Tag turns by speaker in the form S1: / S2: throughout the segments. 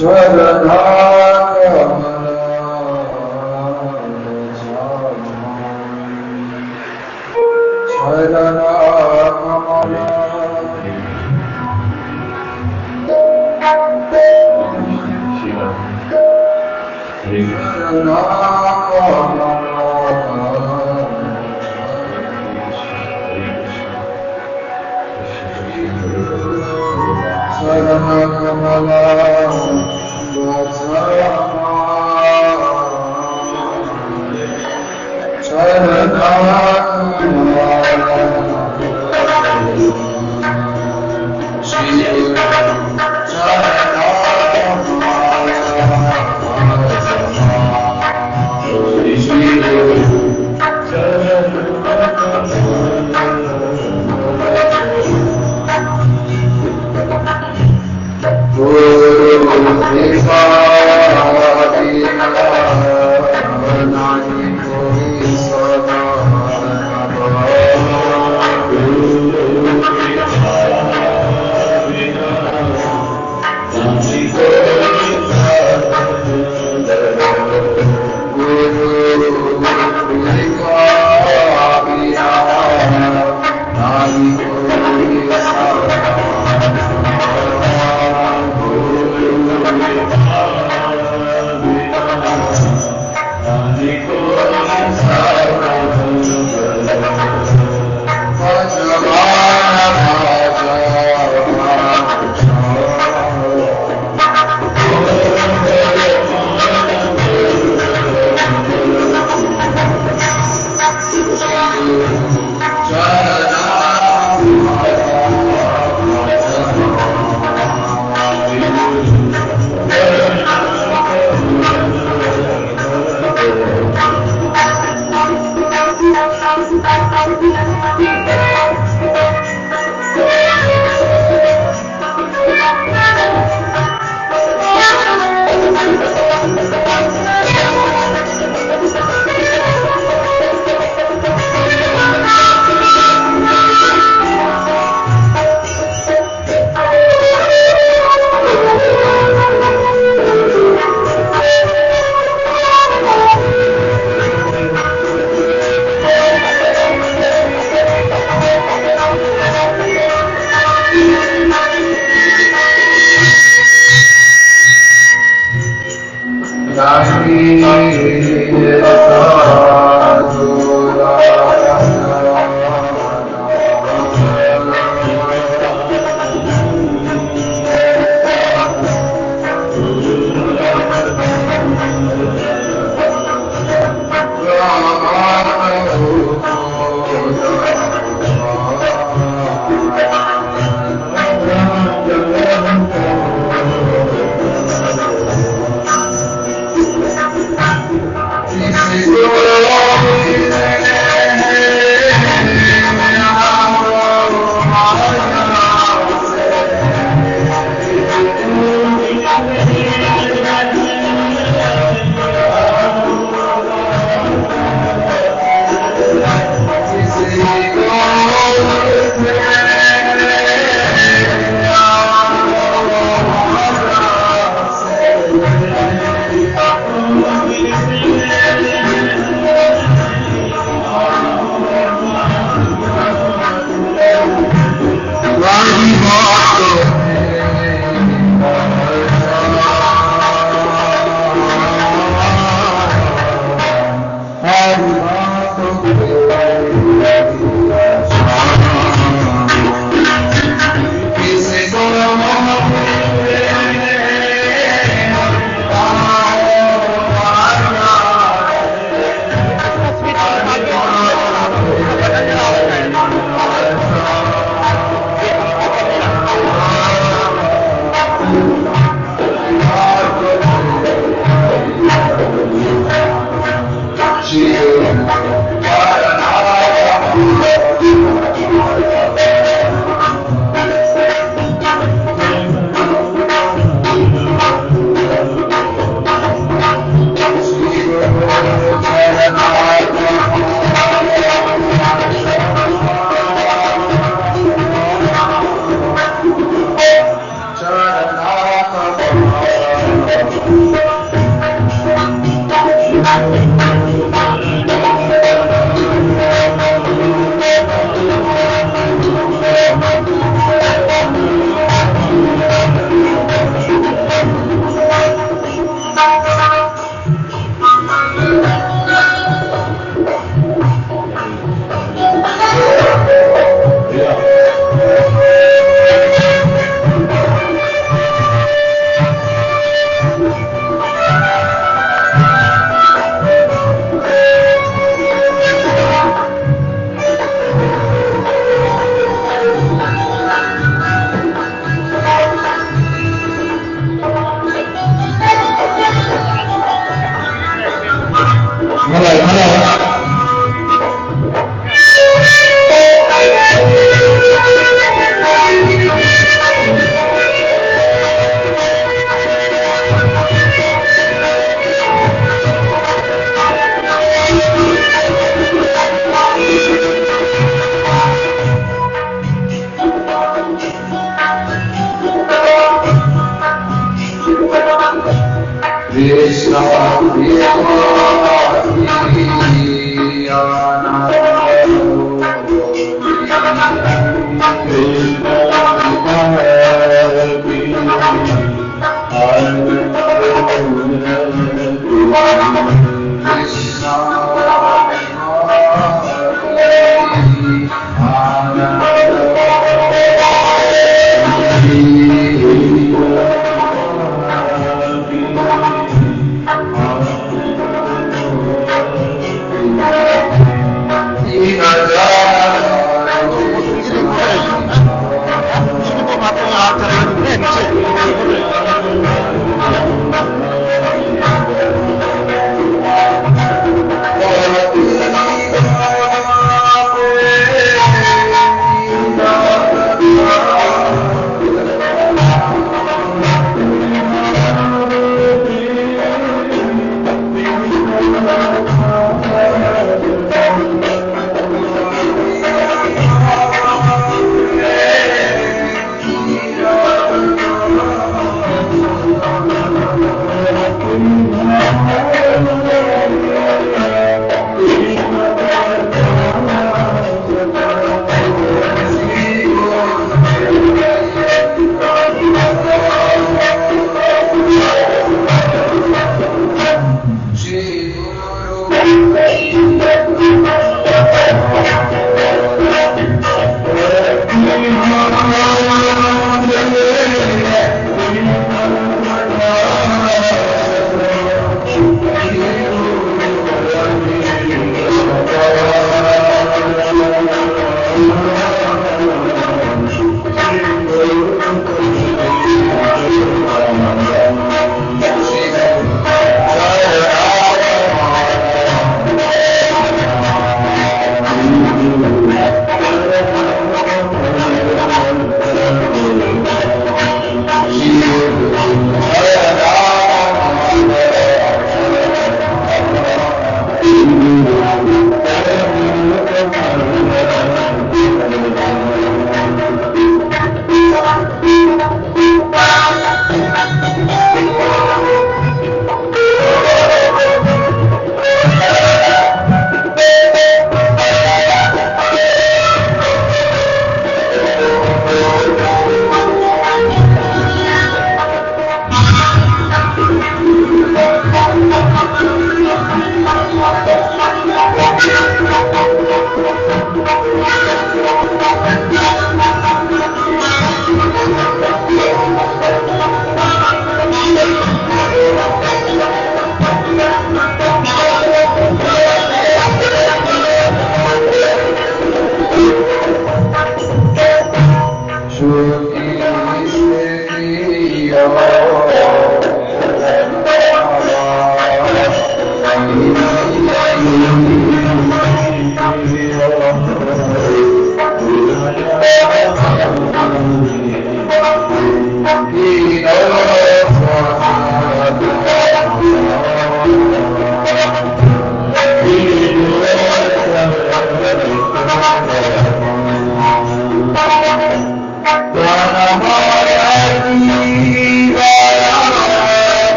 S1: Sada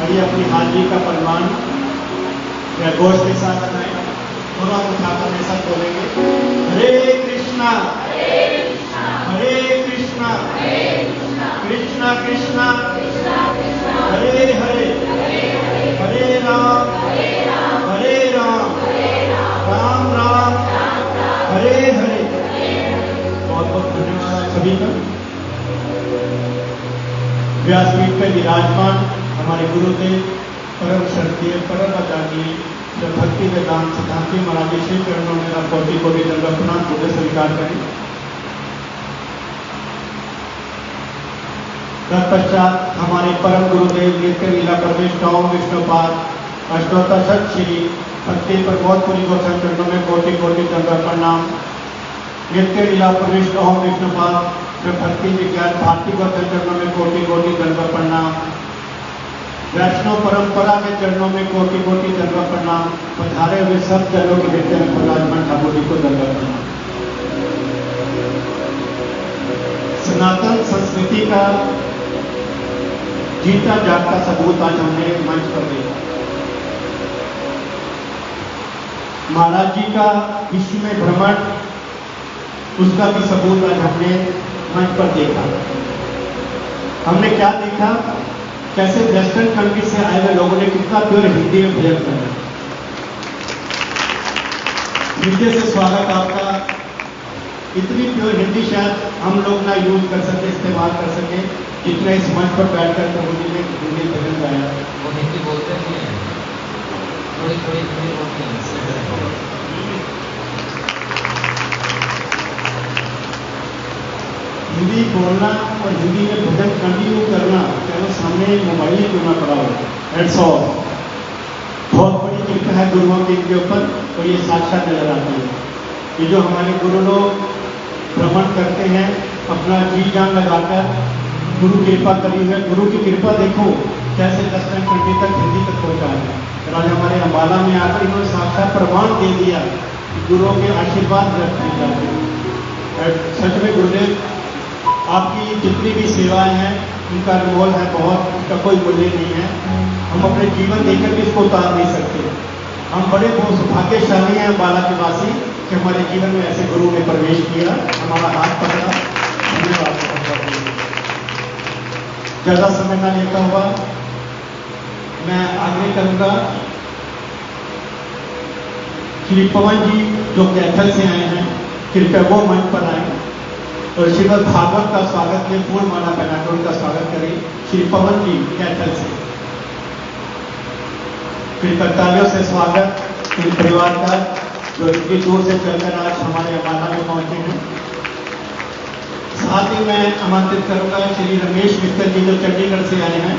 S1: आइए अपनी हाजिरी का प्रमाण या घोष के साथ बनाए दोनों उठाकर मेरे साथ बोलेंगे। हरे कृष्णा हरे कृष्णा कृष्णा कृष्णा हरे हरे हरे राम राम राम हरे हरे। बहुत बहुत धन्यवाद सभी का। व्यासपीठ पर विराजमान हमारे गुरुदेव परम श्रद्धेय परम आदरणीय श्री भक्ति वेदांत सिद्धांति महाराज श्री चरणों में कोटि कोटि दंडवत प्रणाम पूर्ण स्वीकार करें। तत्पश्चात हमारे परम गुरुदेव नित्य लीला परमेश ओम विष्णुपाद अष्टोत्तर सत श्री भक्ति प्रबोधपुरी गोस्वामी चरणों में कोटि कोटि दंडवत प्रणाम। नित्य लीला परमेश ओम विष्णुपाद भक्ति विज्ञान भारती गोस्वामी चरणों में कोटि कोटि दंडवत प्रणाम। वैष्णव परंपरा के चरणों में कोटि कोटि दंडवत प्रणाम। पधारे हुए सब जनों के हृदय में खुदा का जीता जागता सबूत आज हमने मंच पर देखा। महाराज जी का विश्व में भ्रमण, उसका भी सबूत आज हमने मंच पर देखा। हमने क्या देखा, कैसे वेस्टर्न कंट्री से आए हुए लोगों ने कितना प्योर हिंदी में भजन किया। हृदय से स्वागत आपका। इतनी प्योर हिंदी शायद हम लोग ना यूज कर सके, इस्तेमाल कर सके, जितना इस मंच पर बैठकर प्रभु जी ने हिंदी भजन गाया।
S2: वो हिंदी बोलते नहीं हैं, थोड़ी थोड़ी हिंदी बोलते हैं।
S1: हिंदी बोलना और हिंदी में भजन कंटिन्यू करना, चाहे सामने मोबाइल ही क्यों ना पड़ा हो, हेड्स ऑफ। बहुत बड़ी कृपा है गुरुओं की इनके ऊपर, और ये साक्षात नजर आती है। ये जो हमारे गुरु लोग भ्रमण करते हैं अपना जी जान लगाकर, गुरु कृपा करी हुई है। गुरु की कृपा देखो कैसे वेस्टर्न कंट्री तक, हिंदी तक पहुंचा है। और आज हमारे अम्बाला में आकर इन्होंने साक्षात प्रमाण दे दिया कि गुरुओं के आशीर्वाद व्यक्त किए जाते हैं। सच में गुरुदेव, आपकी जितनी भी सेवाएं हैं उनका अनमोल है बहुत, उसका कोई मूल्य नहीं है। हम अपने जीवन देकर भी इसको उतार नहीं सकते। हम बड़े बहुत सौभाग्यशाली हैं अम्बाला के वासी कि हमारे जीवन में ऐसे गुरु ने प्रवेश किया, हमारा हाथ पकड़ा। धन्यवाद। ज्यादा समय ना लेता हुआ मैं आगे करूंगा। श्री पवन जी जो कैथल से आए हैं, कृपया वो मंच पर आए और श्रीमद् भागवत का स्वागत में फूल माला पहनाकर उनका स्वागत करें। श्री पवन जी कैथल से कृपया तालियों से स्वागत इन परिवार का, जो इतनी दूर से चलकर आज हमारे अम्बाला में पहुंचे हैं। साथ ही मैं आमंत्रित करूंगा श्री रमेश मित्तल जी जो चंडीगढ़ से आए हैं।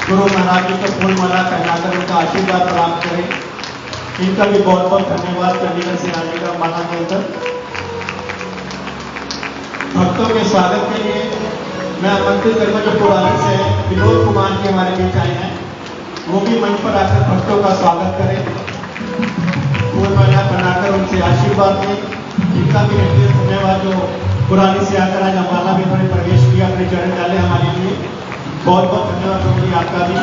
S1: गुरु महाराज जी को फूल माला पहनाकर उनका आशीर्वाद प्राप्त करें। इनका भी बहुत बहुत धन्यवाद चंडीगढ़ से आने का अम्बाला के अंदर। भक्तों के स्वागत के लिए मैं आमंत्रित करूंगा जो पुराने से विनोद कुमार जी हमारे बीच आए हैं, वो भी मंच पर आकर भक्तों का स्वागत करें, फूल माला बनाकर उनसे आशीर्वाद दें। इनका भी हृदय धन्यवाद जो पुरानी से आकर आज अम्बाला में उन्होंने प्रवेश किया, अपने चरण डाले हमारे लिए। बहुत बहुत धन्यवाद प्रभु जी आपका भी।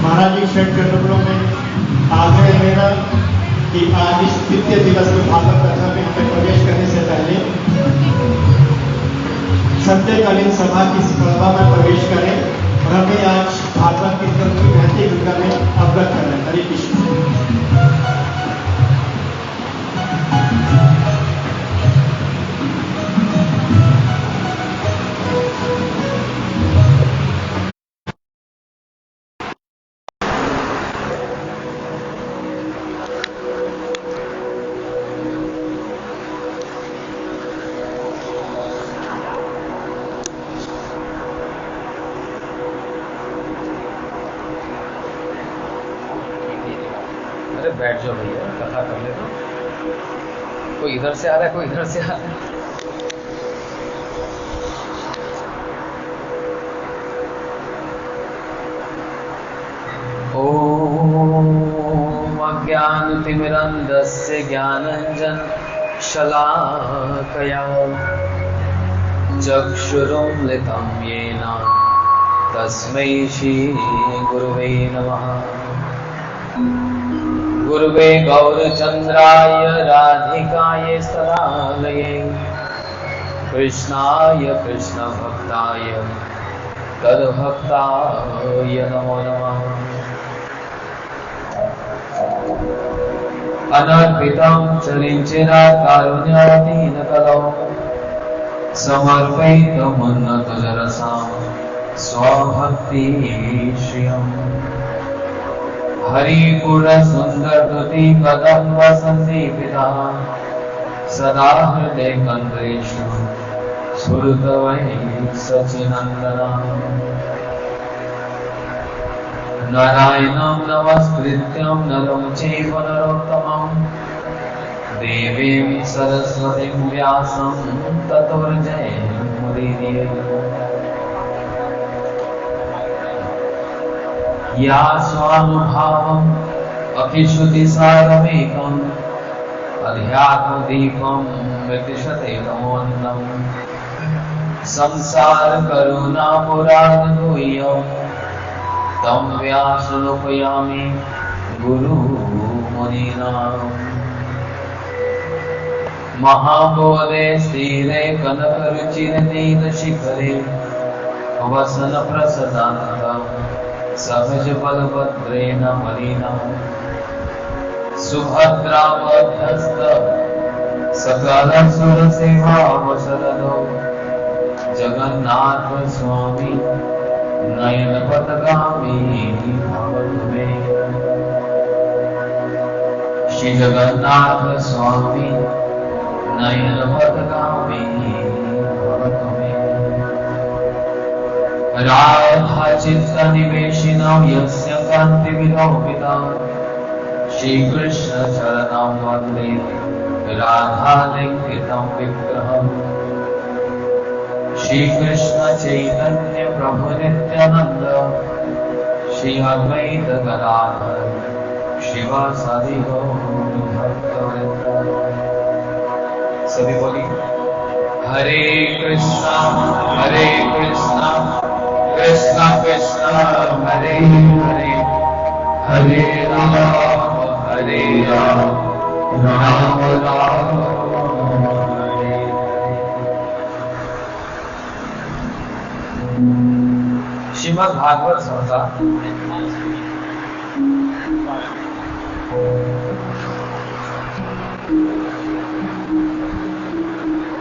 S1: महाराज जी षट चंद्रपुरों में आग्रह मेरा कि आज इस तृतीय दिवस में भागवत कथा में हमें प्रवेश करने से पहले संध्यकालीन सभा की सभा में प्रवेश करें और हमें आज भागवत कीर्तन की बहती गंगा में अवगत करें। हरे कृष्ण।
S2: अरे बैठ जाओ भैया, कथा कर ले। तो कोई इधर से आ रहा है, कोई इधर से आ रहा है। ओम अज्ञानतिमिरन्धस्य ज्ञानाञ्जन शलाकया चक्षुरुन्मिलितं येन तस्मै श्री गुरुवे नमः। गुरुवे गौरचन्द्राय राधिकाय तदालये कृष्णाय कृष्णभक्ताय तद्भक्ताय नमो नमः। अनर्पितं चरिञ्चिरा कारुण्यातीनकलौ समर्पयितमुन्नतजरसां स्वभक्ति श्रियम्। हरिपुरसुन्दरतुति कदम्ब सन्दीपिता सदा हृदय कन्द्रेषु स्फुरतवै सचिनन्दना। नारायणं नमस्कृत्यं नरं चैव नरोत्तमं देवीं सरस्वतीं व्यासं ततो जयमुदीरये। या स्वानुभावम् अखिलश्रुतिसारमेकम् अध्यात्मदीपं विदिशते तमोऽन्नम् संसारकरुणापुराणगुह्यं तं व्यासरूपयामि गुरुमुनीनाम्। महाबोधे स्थिरे कनकरुचिरनीलशिखरे वसनप्रसदानन्दं सहजबलभद्रेण मलिनम्। सुभद्रामध्यस्थ सकलसुरसेवावसरदो जगन्नाथ स्वामी नयनपथगामी भवतु मे। श्री जगन्नाथ स्वामी नयनपथगामी भवतु मे। राधा चित्तनिवेशिनां यस्य कान्तिविलोपिता श्रीकृष्ण चरणं वन्दे राधालिङ्गितं विग्रहम्। श्रीकृष्ण चैतन्य प्रभु नित्यानंद श्री अद्वैत गदाधर शिवासादि गौरभक्तवृंद। सभी बोली हरे कृष्णा कृष्णा कृष्णा हरे हरे, हरे राम राम राम हरे हरे। श्रीमद् भागवत संहिता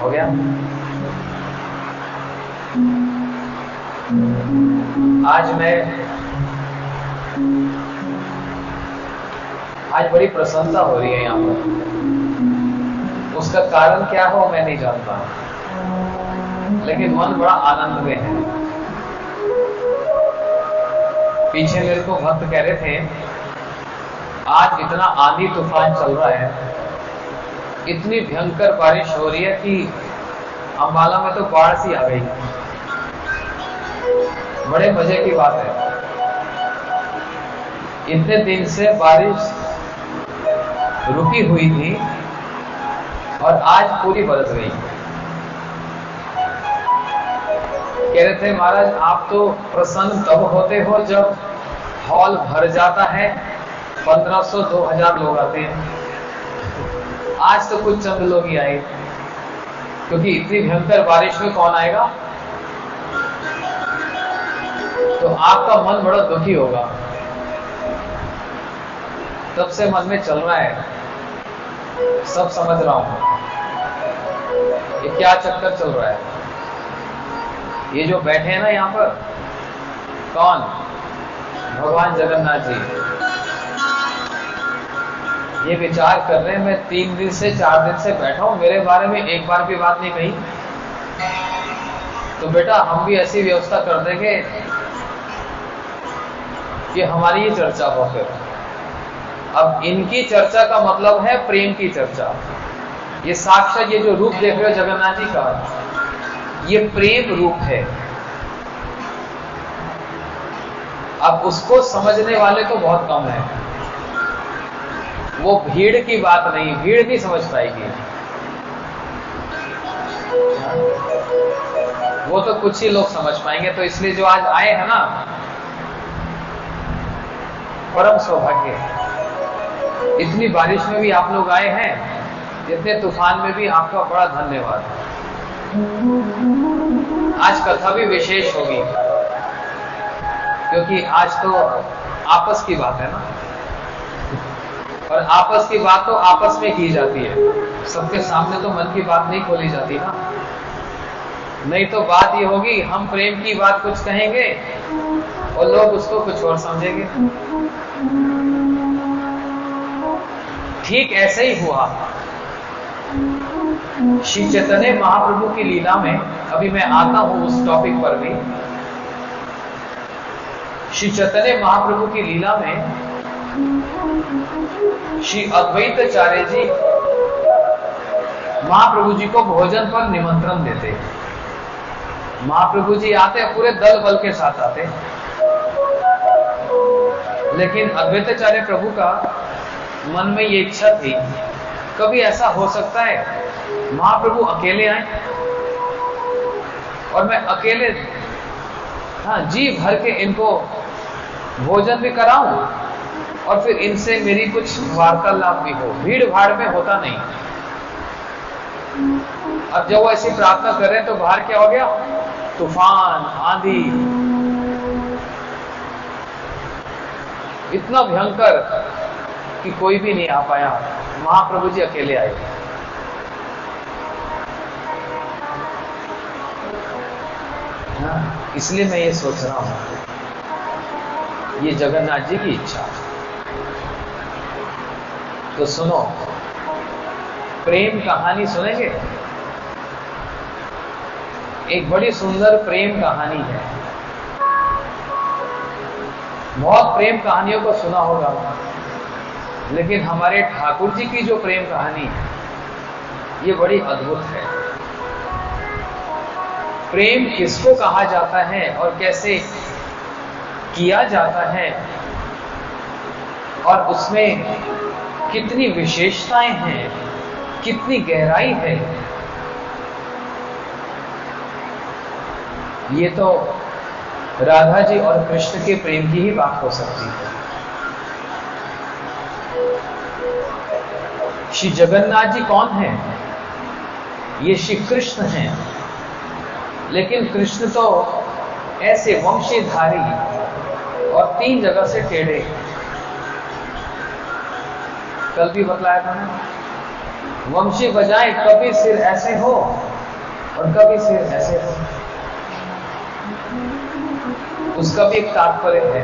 S2: हो गया। आज बड़ी प्रसन्नता हो रही है यहाँ पर। उसका कारण क्या हो मैं नहीं जानता, लेकिन मन बड़ा आनंद में है। पीछे मेरे को भक्त कह रहे थे आज इतना आंधी तूफान चल रहा है, इतनी भयंकर बारिश हो रही है कि अंबाला में तो बाढ़ सी आ गई। बड़े मजे की बात है, इतने दिन से बारिश रुकी हुई थी और आज पूरी बरस गई। कह रहे थे महाराज आप तो प्रसन्न तब होते हो जब हॉल भर जाता है, 1500-2000 लोग आते हैं। आज तो कुछ चंद लोग ही आए, क्योंकि इतनी भयंकर बारिश में कौन आएगा। तो आपका मन बड़ा दुखी होगा। तब से मन में चल रहा है, सब समझ रहा हूं ये क्या चक्कर चल रहा है। ये जो बैठे हैं ना यहाँ पर, कौन? भगवान जगन्नाथ जी। ये विचार कर रहे हैं मैं 3 दिन से 4 दिन से बैठा हूं, मेरे बारे में एक बार भी बात नहीं कही। तो बेटा हम भी ऐसी व्यवस्था कर देंगे कि हमारी ये चर्चा हो। फिर अब इनकी चर्चा का मतलब है प्रेम की चर्चा। ये साक्षात ये जो रूप देख रहे हो जगन्नाथ जी का, ये प्रेम रूप है। अब उसको समझने वाले तो बहुत कम है। वो भीड़ की बात नहीं, भीड़ नहीं समझ पाएगी। वो तो कुछ ही लोग समझ पाएंगे। तो इसलिए जो आज आए हैं ना, परम सौभाग्य। इतनी बारिश में भी आप लोग आए हैं, इतने तूफान में भी आपका बड़ा धन्यवाद। आज कथा भी विशेष होगी, क्योंकि आज तो आपस की बात है ना, और आपस की बात तो आपस में की जाती है। सबके सामने तो मन की बात नहीं खोली जाती ना। नहीं तो बात ये होगी हम प्रेम की बात कुछ कहेंगे और लोग उसको कुछ और समझेंगे। ठीक ऐसे ही हुआ श्री चैतन्य महाप्रभु की लीला में। अभी मैं आता हूं उस टॉपिक पर भी। श्री चैतन्य महाप्रभु की लीला में श्री अद्वैताचार्य जी महाप्रभु जी को भोजन पर निमंत्रण देते। महाप्रभु जी आते, पूरे दल बल के साथ आते, लेकिन अद्वैताचार्य प्रभु का मन में ये इच्छा थी, कभी ऐसा हो सकता है महाप्रभु अकेले आए और मैं अकेले जी भर के इनको भोजन भी कराऊं और फिर इनसे मेरी कुछ वार्तालाप भी हो। भीड़ भाड़ में होता नहीं। अब जब वो ऐसी प्रार्थना कर रहे हैं तो बाहर क्या हो गया? तूफान, आंधी, इतना भयंकर कि कोई भी नहीं आ पाया। महाप्रभु जी अकेले आए। इसलिए मैं ये सोच रहा हूं, ये जगन्नाथ जी की इच्छा। तो सुनो, प्रेम कहानी सुनेंगे। एक बड़ी सुंदर प्रेम कहानी है। बहुत प्रेम कहानियों को सुना होगा, लेकिन हमारे ठाकुर जी की जो प्रेम कहानी है, ये बड़ी अद्भुत है। प्रेम किसको कहा जाता है और कैसे किया जाता है, और उसमें कितनी विशेषताएं हैं, कितनी गहराई है, ये तो राधा जी और कृष्ण के प्रेम की ही बात हो सकती है। श्री जगन्नाथ जी कौन है? ये श्री कृष्ण हैं, लेकिन कृष्ण तो ऐसे वंशीधारी और 3 जगह से टेढ़े। कल भी बतलाया था ना, वंशी बजाय कभी सिर ऐसे हो और कभी सिर ऐसे हो। उसका भी एक तात्पर्य है।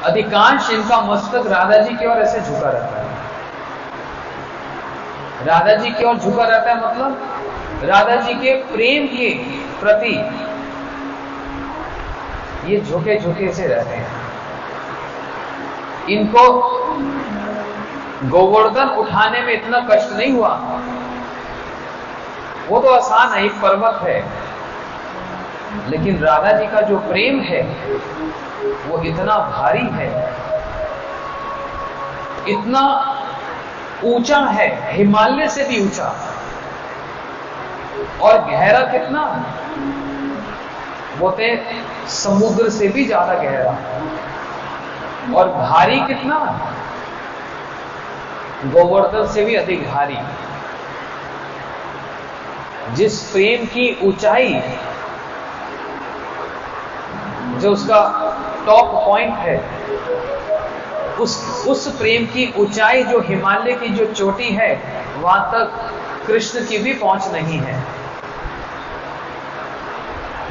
S2: अधिकांश इनका मस्तक राधा जी की ओर ऐसे झुका रहता है। राधा जी की ओर झुका रहता है, मतलब राधा जी के प्रेम के प्रति ये झुके झुके से रहते हैं। इनको गोवर्धन उठाने में इतना कष्ट नहीं हुआ। वो तो आसान है, एक पर्वत है, लेकिन राधा जी का जो प्रेम है वो इतना भारी है, इतना ऊंचा है, हिमालय से भी ऊंचा, और गहरा कितना, बोलते समुद्र से भी ज्यादा गहरा, और भारी कितना, गोवर्धन से भी अधिक भारी। जिस प्रेम की ऊंचाई, जो उसका टॉप पॉइंट है, उस प्रेम की ऊंचाई जो हिमालय की जो चोटी है, वहां तक कृष्ण की भी पहुंच नहीं है।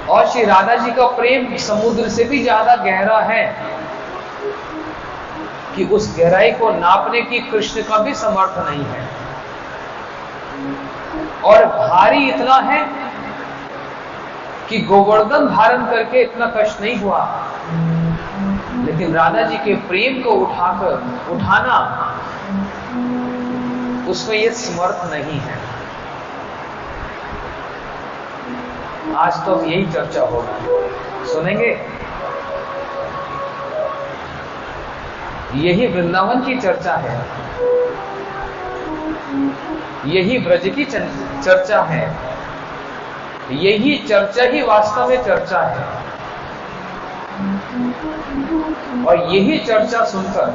S2: और श्री राधा जी का प्रेम समुद्र से भी ज्यादा गहरा है कि उस गहराई को नापने की कृष्ण का भी समर्थ नहीं है। और भारी इतना है कि गोवर्धन धारण करके इतना कष्ट नहीं हुआ, लेकिन राधा जी के प्रेम को उठाना उसमें ये समर्थ नहीं है। आज तो यही चर्चा होगी, सुनेंगे। यही वृंदावन की चर्चा है, यही ब्रज की चर्चा है, यही चर्चा ही वास्तव में चर्चा है। और यही चर्चा सुनकर,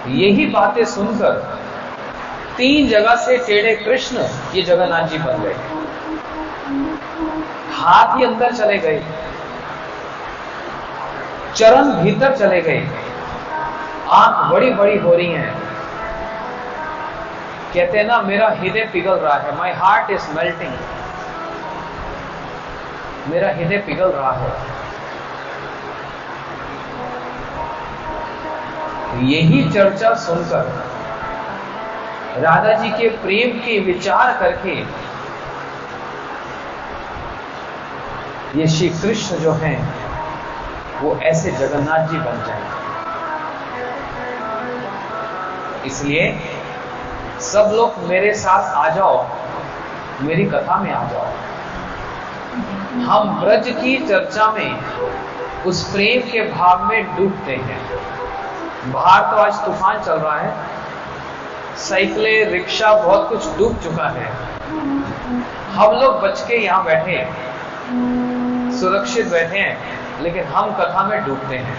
S2: यही बातें सुनकर 3 जगह से टेढ़े कृष्ण ये जगन्नाथ जी बन गए। हाथ ही अंदर चले गए, चरण भीतर चले गए, आंख बड़ी बड़ी हो रही हैं। कहते हैं ना, मेरा हृदय पिघल रहा है, माई हार्ट इज मेल्टिंग, मेरा हृदय पिघल रहा है। यही चर्चा सुनकर, राधा जी के प्रेम के विचार करके, ये श्री कृष्ण जो हैं वो ऐसे जगन्नाथ जी बन जाएंगे। इसलिए सब लोग मेरे साथ आ जाओ, मेरी कथा में आ जाओ। हम ब्रज की चर्चा में उस प्रेम के भाव में डूबते हैं। बाहर तो आज तूफान चल रहा है, साइकिलें, रिक्शा, बहुत कुछ डूब चुका है। हम लोग बच के यहां बैठे हैं, सुरक्षित बैठे हैं, लेकिन हम कथा में डूबते हैं,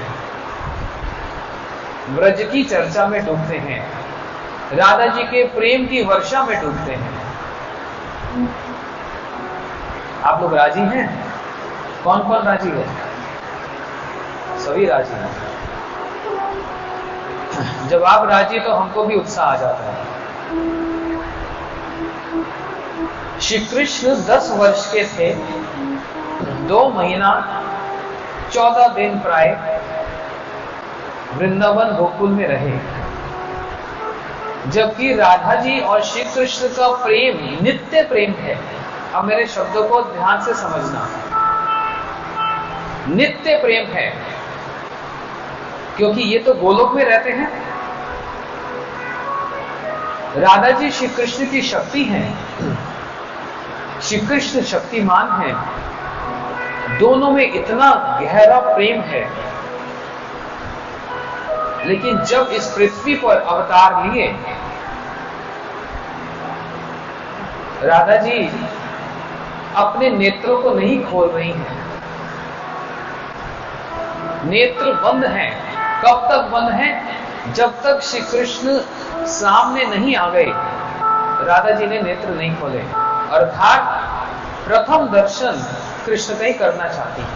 S2: ब्रज की चर्चा में डूबते हैं, राधा जी के प्रेम की वर्षा में डूबते हैं। आप लोग राजी हैं? कौन कौन राजी है? सभी राजी हैं। जब आप राजी तो हमको भी उत्साह आ जाता है। श्री कृष्ण 10 वर्ष के थे, 2 महीना 14 दिन प्राय वृंदावन गोकुल में रहे, जबकि राधा जी और श्री कृष्ण का प्रेम नित्य प्रेम है। अब मेरे शब्दों को ध्यान से समझना, नित्य प्रेम है, क्योंकि ये तो गोलोक में रहते हैं। राधा जी श्री कृष्ण की शक्ति हैं, श्री कृष्ण शक्तिमान हैं, दोनों में इतना गहरा प्रेम है। लेकिन जब इस पृथ्वी पर अवतार लिए, राधा जी अपने नेत्रों को नहीं खोल रही हैं, नेत्र बंद हैं। कब तक बंद हैं? जब तक श्री कृष्ण सामने नहीं आ गए, राधा जी ने नेत्र नहीं खोले। अर्थात प्रथम दर्शन कृष्ण का ही करना चाहती है।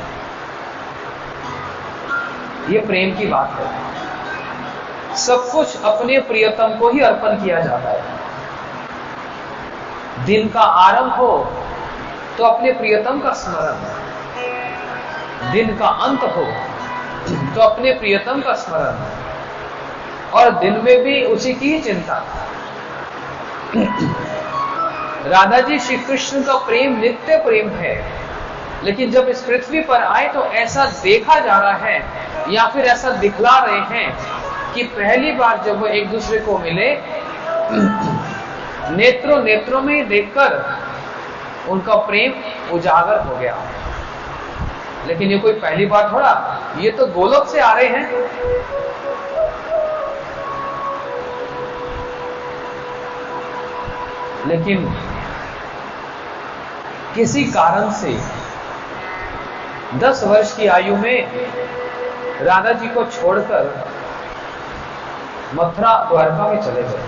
S2: यह प्रेम की बात है। सब कुछ अपने प्रियतम को ही अर्पण किया जाता है। दिन का आरंभ हो तो अपने प्रियतम का स्मरण, दिन का अंत हो तो अपने प्रियतम का स्मरण, और दिन में भी उसी की ही चिंता। राधा जी श्री कृष्ण का प्रेम नित्य प्रेम है, लेकिन जब इस पृथ्वी पर आए तो ऐसा देखा जा रहा है, या फिर ऐसा दिखला रहे हैं कि पहली बार जब वो एक दूसरे को मिले, नेत्रों नेत्रों में देखकर उनका प्रेम उजागर हो गया। लेकिन ये कोई पहली बार थोड़ा, ये तो गोलोक से आ रहे हैं। लेकिन किसी कारण से 10 वर्ष की आयु में राधा जी को छोड़कर मथुरा द्वारका में चले गए।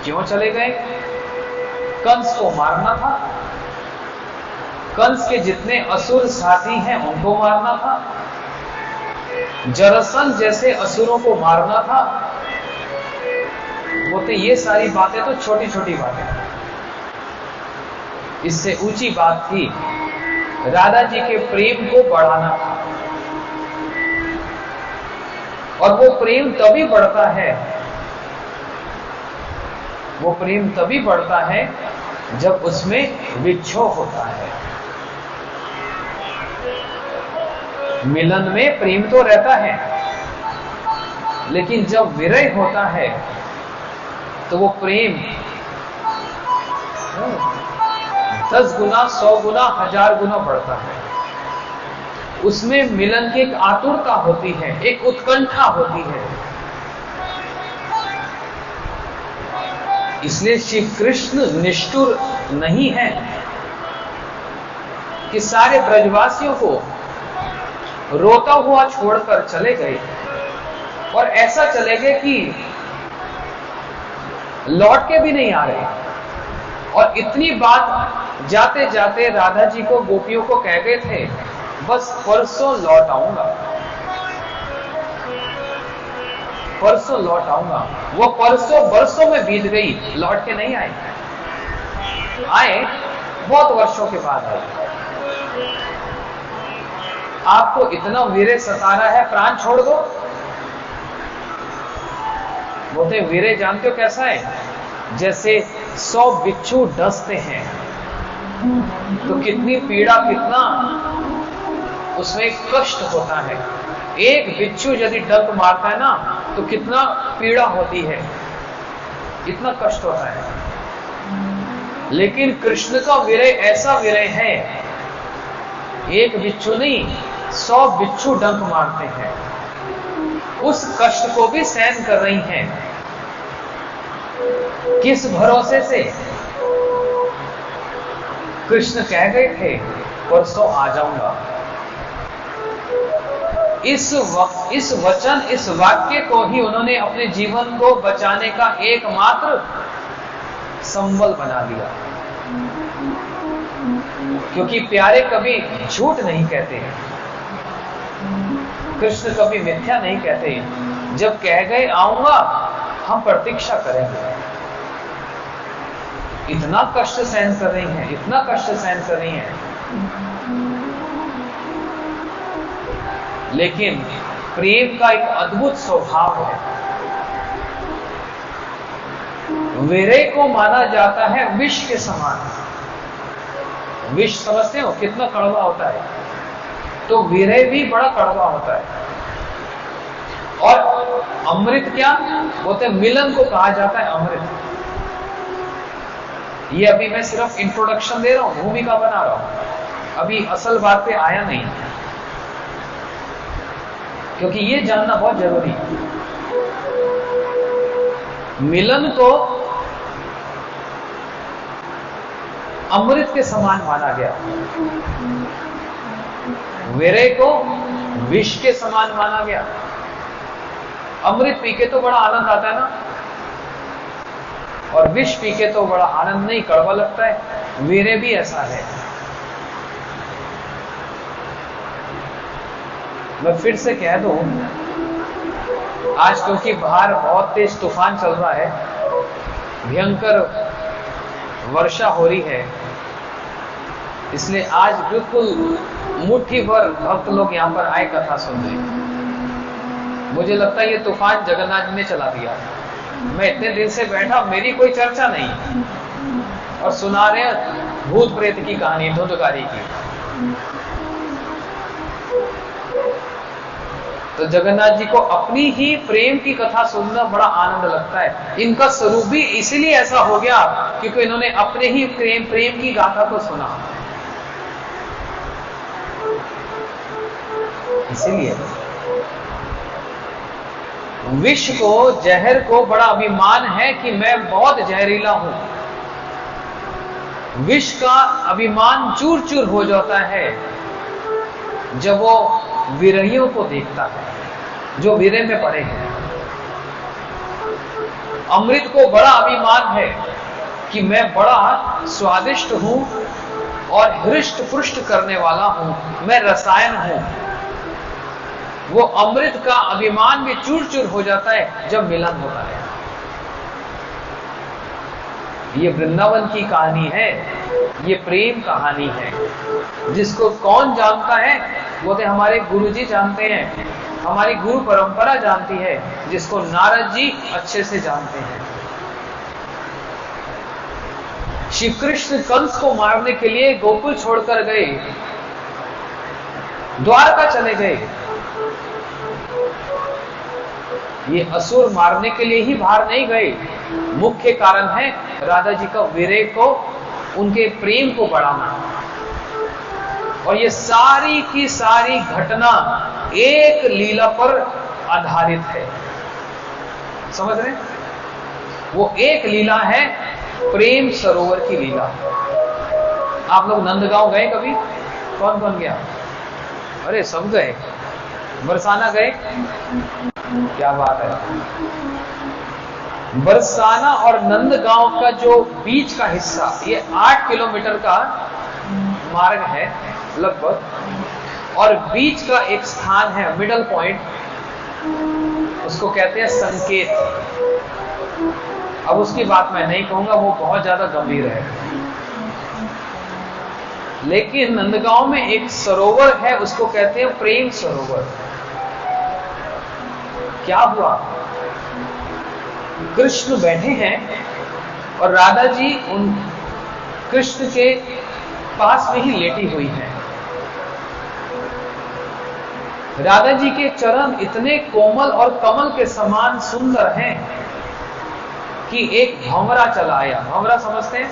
S2: क्यों चले गए? कंस को मारना था, कंस के जितने असुर साथी हैं उनको मारना था, जरासंध जैसे असुरों को मारना था। वो तो ये सारी बातें तो छोटी छोटी बातें, इससे ऊंची बात थी राधा जी के प्रेम को बढ़ाना था। और वो प्रेम तभी बढ़ता है, वो प्रेम तभी बढ़ता है जब उसमें विक्षोभ होता है। मिलन में प्रेम तो रहता है, लेकिन जब विरह होता है तो वो प्रेम 10 गुना, 100 गुना, 1000 गुना बढ़ता है। उसमें मिलन की एक आतुरता होती है, एक उत्कंठा होती है। इसलिए श्री कृष्ण निष्ठुर नहीं है कि सारे ब्रजवासियों को रोता हुआ छोड़कर चले गए, और ऐसा चले गए कि लौट के भी नहीं आ रहे। और इतनी बात जाते जाते राधा जी को, गोपियों को कह गए थे, बस परसों लौट आऊंगा, परसों लौट आऊंगा। वो परसों बरसों में बीत गई, लौट के नहीं आए। आए बहुत वर्षों के बाद आए। आपको इतना वीरे सता रहा है, प्राण छोड़ दो। बोलते वीरे जानते हो कैसा है? जैसे 100 बिच्छू डसते हैं तो कितनी पीड़ा, कितना उसमें कष्ट होता है। एक बिच्छू यदि डंक मारता है ना, तो कितना पीड़ा होती है, इतना कष्ट होता है। लेकिन कृष्ण का विरह ऐसा विरह है, एक बिच्छू नहीं 100 बिच्छू डंक मारते हैं, उस कष्ट को भी सहन कर रही हैं। किस भरोसे से? कृष्ण कह गए थे परसों आ जाऊंगा। इस वचन, इस वाक्य को ही उन्होंने अपने जीवन को बचाने का एकमात्र संबल बना लिया, क्योंकि प्यारे कभी झूठ नहीं कहते, कृष्ण कभी मिथ्या नहीं कहते। जब कह गए आऊंगा, हम प्रतीक्षा करेंगे। इतना कष्ट सहन कर रही हैं, इतना कष्ट सहन कर रही हैं, लेकिन प्रेम का एक अद्भुत स्वभाव है। विरह को माना जाता है विष के समान। विष समझते हो कितना कड़वा होता है, तो विरह भी बड़ा कड़वा होता है। और अमृत क्या बोलते हैं? मिलन को कहा जाता है अमृत। ये अभी मैं सिर्फ इंट्रोडक्शन दे रहा हूं, भूमिका बना रहा हूं, अभी असल बात पे आया नहीं, क्योंकि ये जानना बहुत जरूरी है। मिलन को अमृत के समान माना गया, विरह को विष के समान माना गया। अमृत पी के तो बड़ा आनंद आता है ना, और विष पी के तो बड़ा आनंद नहीं, कड़वा लगता है। विरह भी ऐसा है। मैं फिर से कह दूं, आज क्योंकि बाहर बहुत तेज तूफान चल रहा है, भयंकर वर्षा हो रही है, इसलिए आज बिल्कुल मुट्ठी भर भक्त लोग यहां पर आए कथा सुनने। मुझे लगता है ये तूफान जगन्नाथ जी ने चला दिया। मैं इतने दिन से बैठा, मेरी कोई चर्चा नहीं, और सुना रहे भूत प्रेत की कहानी, धुंधकारी की। तो जगन्नाथ जी को अपनी ही प्रेम की कथा सुनना बड़ा आनंद लगता है। इनका स्वरूप भी इसीलिए ऐसा हो गया क्योंकि इन्होंने अपने ही प्रेम की गाथा को सुना, इसीलिए। विष को, जहर को बड़ा अभिमान है कि मैं बहुत जहरीला हूं। विष का अभिमान चूर चूर हो जाता है जब वो विरहियों को देखता है, जो विरह में पड़े हैं। अमृत को बड़ा अभिमान है कि मैं बड़ा स्वादिष्ट हूं और हृष्ट पुष्ट करने वाला हूं, मैं रसायन हूं। वो अमृत का अभिमान भी चूर चूर हो जाता है जब मिलन होता है। ये वृंदावन की कहानी है, ये प्रेम कहानी है, जिसको कौन जानता है? वो तो हमारे गुरुजी जानते हैं, हमारी गुरु परंपरा जानती है, जिसको नारद जी अच्छे से जानते हैं। श्री कृष्ण कंस को मारने के लिए गोकुल छोड़कर गए, द्वारका चले गए। ये असुर मारने के लिए ही बाहर नहीं गए, मुख्य कारण है राधा जी का विरह को, उनके प्रेम को बढ़ाना। और ये सारी की सारी घटना एक लीला पर आधारित है, समझ रहे? वो एक लीला है, प्रेम सरोवर की लीला। आप लोग नंदगांव गए कभी? कौन कौन गया? अरे सब गए। बरसाना गए? क्या बात है। बरसाना और नंदगांव का जो बीच का हिस्सा, ये 8 किलोमीटर का मार्ग है लगभग, और बीच का एक स्थान है, मिडल पॉइंट, उसको कहते हैं संकेत। अब उसकी बात मैं नहीं कहूंगा, वो बहुत ज्यादा गंभीर है। लेकिन नंदगांव में एक सरोवर है, उसको कहते हैं प्रेम सरोवर। क्या हुआ? कृष्ण बैठे हैं और राधा जी उन कृष्ण के पास में ही लेटी हुई हैं। राधा जी के चरण इतने कोमल और कमल के समान सुंदर हैं कि एक भंवरा चला आया। भंवरा समझते हैं?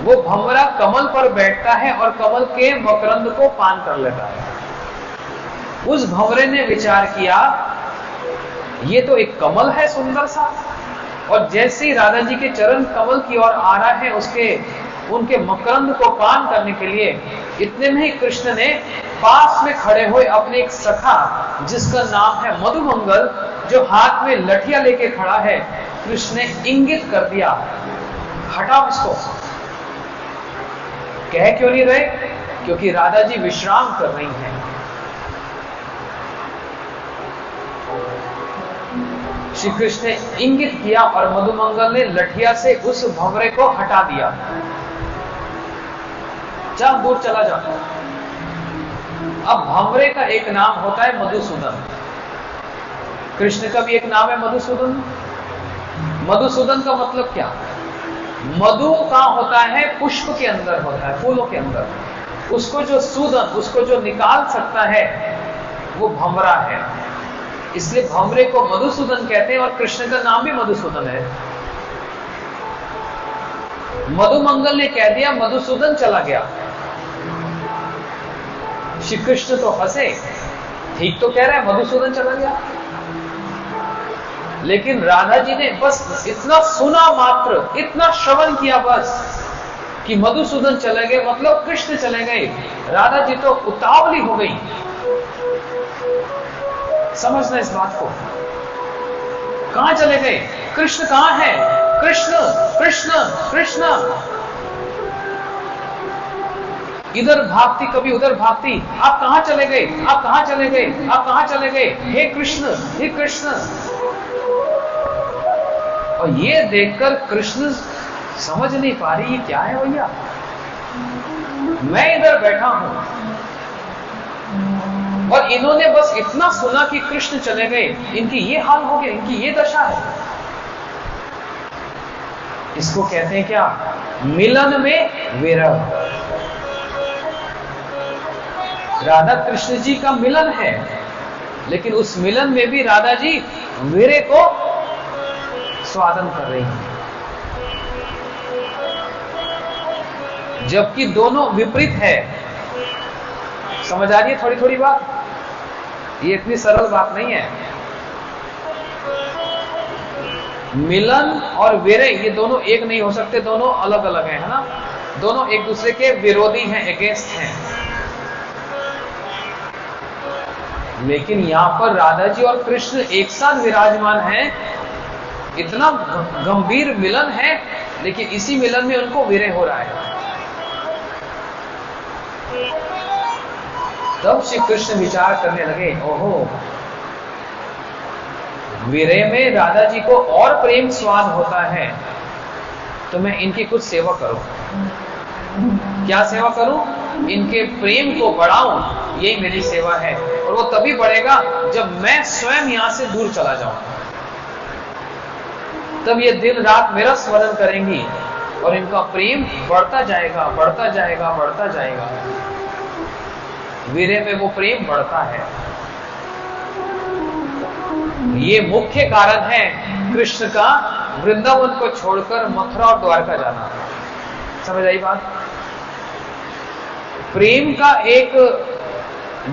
S2: वो भंवरा कमल पर बैठता है और कमल के मकरंद को पान कर लेता है। उस भंवरे ने विचार किया, ये तो एक कमल है सुंदर सा, और जैसे ही राधा जी के चरण कमल की ओर आ रहा है उनके मकरंद को पान करने के लिए, इतने में ही कृष्ण ने पास में खड़े हुए अपने एक सखा जिसका नाम है मधुमंगल, जो हाथ में लठिया लेके खड़ा है, कृष्ण ने इंगित कर दिया, हटाओ इसको। कह क्यों नहीं रहे? क्योंकि राधा जी विश्राम कर रही हैं। श्री कृष्ण ने इंगित किया और मधुमंगल ने लठिया से उस भंवरे को हटा दिया। जा, दूर चला जा। अब भंवरे का एक नाम होता है मधुसूदन। कृष्ण का भी एक नाम है मधुसूदन। मधुसूदन का मतलब क्या? मधु का होता है पुष्प के अंदर, होता है फूलों के अंदर। उसको जो सूदन, उसको जो निकाल सकता है वो भंवरा है, इसलिए भंवरे को मधुसूदन कहते हैं। और कृष्ण का नाम भी मधुसूदन है। मधुमंगल ने कह दिया मधुसूदन चला गया। श्री कृष्ण तो हंसे, ठीक तो कह रहा है, मधुसूदन चला गया। लेकिन राधा जी ने बस इतना सुना मात्र, इतना श्रवण किया बस कि मधुसूदन चले गए, मतलब कृष्ण चले गए। राधा जी तो उतावली हो गई। समझना इस बात को। कहां चले गए? कृष्ण कहां है? कृष्ण कृष्ण कृष्ण। इधर भागती, कभी उधर भागती। आप कहां चले गए? आप कहां चले गए? आप कहां चले गए? हे कृष्ण, हे कृष्ण। और ये देखकर कृष्ण समझ नहीं पा रही, ये क्या है भैया? मैं इधर बैठा हूं और इन्होंने बस इतना सुना कि कृष्ण चले गए, इनकी ये हाल हो गया, इनकी ये दशा है। इसको कहते हैं क्या? मिलन में विरह। राधा कृष्ण जी का मिलन है, लेकिन उस मिलन में भी राधा जी विरह को स्वादन कर रही हैं, जबकि दोनों विपरीत है। समझ आ रही है थोड़ी थोड़ी बात? ये इतनी सरल बात नहीं है। मिलन और विरह ये दोनों एक नहीं हो सकते, दोनों अलग अलग हैं, है ना? दोनों एक दूसरे के विरोधी हैं, अगेंस्ट हैं। लेकिन यहां पर राधा जी और कृष्ण एक साथ विराजमान हैं। इतना गंभीर मिलन है, लेकिन इसी मिलन में उनको विरह हो रहा है। तब श्री कृष्ण विचार करने लगे, ओहो, विरह में राधा जी को और प्रेम स्वाद होता है, तो मैं इनकी कुछ सेवा करूं। क्या सेवा करूं? इनके प्रेम को बढ़ाऊं, यही मेरी सेवा है। और वो तभी बढ़ेगा जब मैं स्वयं यहां से दूर चला जाऊं। तब ये दिन रात मेरा स्मरण करेंगी और इनका प्रेम बढ़ता जाएगा, बढ़ता जाएगा, बढ़ता जाएगा। विरह में वो प्रेम बढ़ता है। ये मुख्य कारण है कृष्ण का वृंदावन को छोड़कर मथुरा और द्वारका जाना। समझ आई बात? प्रेम का एक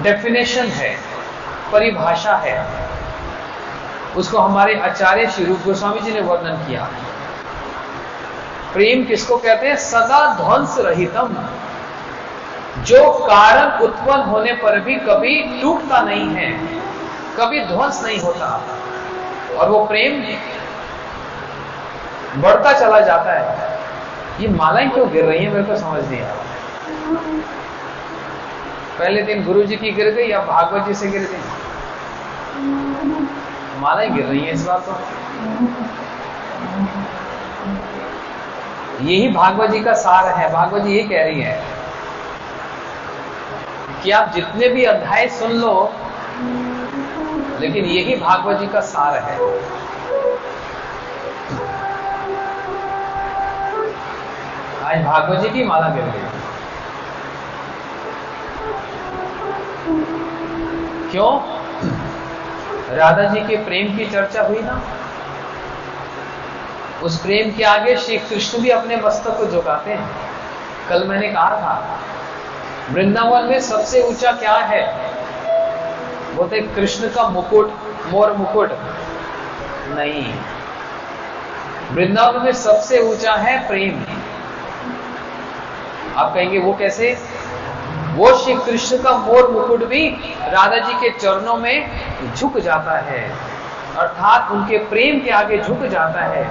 S2: डेफिनेशन है, परिभाषा है, उसको हमारे आचार्य श्री रूप गोस्वामी जी ने वर्णन किया। प्रेम किसको कहते हैं? सदा ध्वंस रहितम, जो कारण उत्पन्न होने पर भी कभी टूटता नहीं है, कभी ध्वंस नहीं होता, और वो प्रेम बढ़ता चला जाता है। ये मालाएं क्यों गिर रही हैं, मेरे को समझ नहीं आ रहा। पहले दिन गुरु जी की गिर गई या भागवत जी से गिर गई? मालाएं गिर रही हैं इस बार तो। यही भागवत जी का सार है। भागवत जी ये कह रही है कि आप जितने भी अध्याय सुन लो, लेकिन यही भागवत जी का सार है। आज भागवत जी की माला गिर गई। क्यों? राधा जी के प्रेम की चर्चा हुई ना, उस प्रेम के आगे श्री कृष्ण भी अपने मस्तक को झुकाते हैं। कल मैंने कहा था वृंदावन में सबसे ऊंचा क्या है? बोलते कृष्ण का मुकुट, मोर मुकुट नहीं, वृंदावन में सबसे ऊंचा है प्रेम। आप कहेंगे वो कैसे? वो श्री कृष्ण का मोर मुकुट भी राधा जी के चरणों में झुक जाता है, अर्थात उनके प्रेम के आगे झुक जाता है।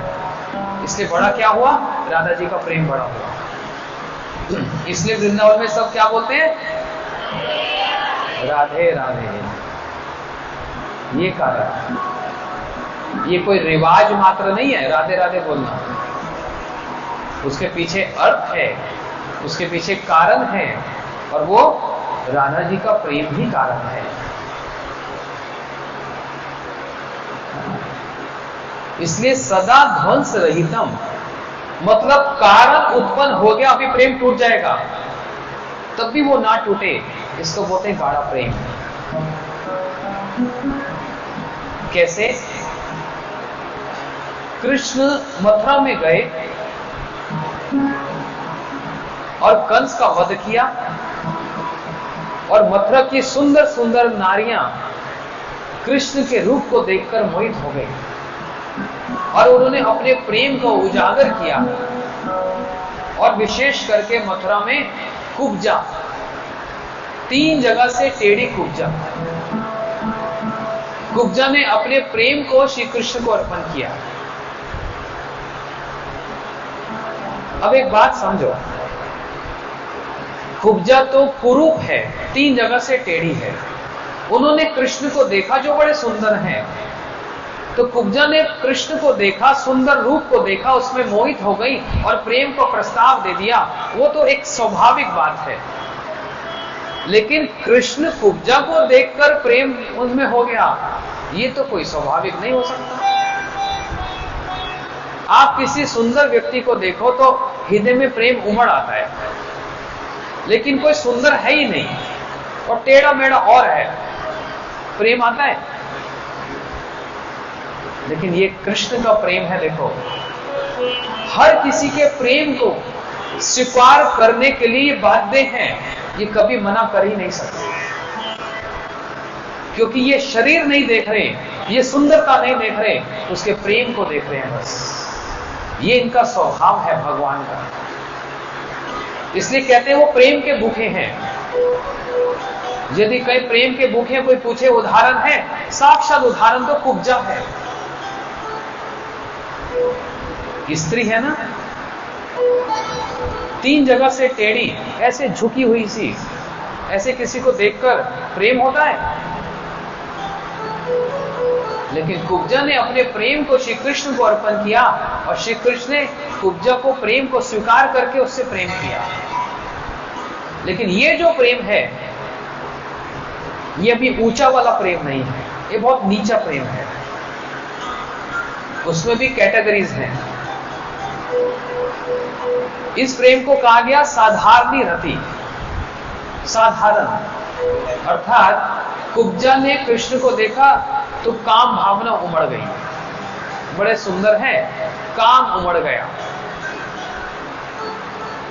S2: इसलिए बड़ा क्या हुआ? राधा जी का प्रेम बड़ा हुआ। इसलिए वृंदावन में सब क्या बोलते हैं? राधे राधे। ये कारण, ये कोई रिवाज मात्र नहीं है राधे राधे बोलना, उसके पीछे अर्थ है, उसके पीछे कारण है, और वो राधा जी का प्रेम ही कारण है। इसलिए सदा ध्वंस रहितम, मतलब कारण उत्पन्न हो गया, अभी प्रेम टूट जाएगा, तब भी वो ना टूटे, इसको बोलते हैं गाढ़ा प्रेम। कैसे? कृष्ण मथुरा में गए और कंस का वध किया, और मथुरा की सुंदर सुंदर नारियां कृष्ण के रूप को देखकर मोहित हो गई, और उन्होंने अपने प्रेम को उजागर किया। और विशेष करके मथुरा में कुब्जा, 3 जगह से टेढ़ी कुब्जा, कुब्जा ने अपने प्रेम को श्री कृष्ण को अर्पण किया। अब एक बात समझो, कुब्जा तो कुरूप है, 3 जगह से टेढ़ी है। उन्होंने कृष्ण को देखा जो बड़े सुंदर हैं, तो कुब्जा ने कृष्ण को देखा, सुंदर रूप को देखा, उसमें मोहित हो गई और प्रेम को प्रस्ताव दे दिया। वो तो एक स्वाभाविक बात है। लेकिन कृष्ण कुब्जा को देखकर प्रेम उनमें हो गया, ये तो कोई स्वाभाविक नहीं हो सकता। आप किसी सुंदर व्यक्ति को देखो तो हृदय में प्रेम उमड़ आता है, लेकिन कोई सुंदर है ही नहीं और टेढ़ा मेढ़ा और है, प्रेम आता है? लेकिन ये कृष्ण का प्रेम है। देखो, हर किसी के प्रेम को स्वीकार करने के लिए बाध्य हैं, ये कभी मना कर ही नहीं सकते, क्योंकि ये शरीर नहीं देख रहे, ये सुंदरता नहीं देख रहे, उसके प्रेम को देख रहे हैं बस। ये इनका स्वभाव है भगवान का। इसलिए कहते हैं वो प्रेम के भूखे हैं। यदि कहीं प्रेम के भूखे कोई पूछे उदाहरण है, साक्षात उदाहरण तो कुब्जा है। स्त्री है ना, 3 जगह से टेढ़ी, ऐसे झुकी हुई सी, ऐसे किसी को देखकर प्रेम होता है? लेकिन कुब्जा ने अपने प्रेम को श्री कृष्ण को अर्पण किया, और श्री कृष्ण ने कुब्जा को प्रेम को स्वीकार करके उससे प्रेम किया। लेकिन ये जो प्रेम है, ये अभी ऊंचा वाला प्रेम नहीं है, ये बहुत नीचा प्रेम है। उसमें भी कैटेगरीज हैं। इस प्रेम को कहा गया साधारणी रति, साधारण। अर्थात कुब्जा ने कृष्ण को देखा तो काम भावना उमड़ गई, बड़े सुंदर हैं, काम उमड़ गया।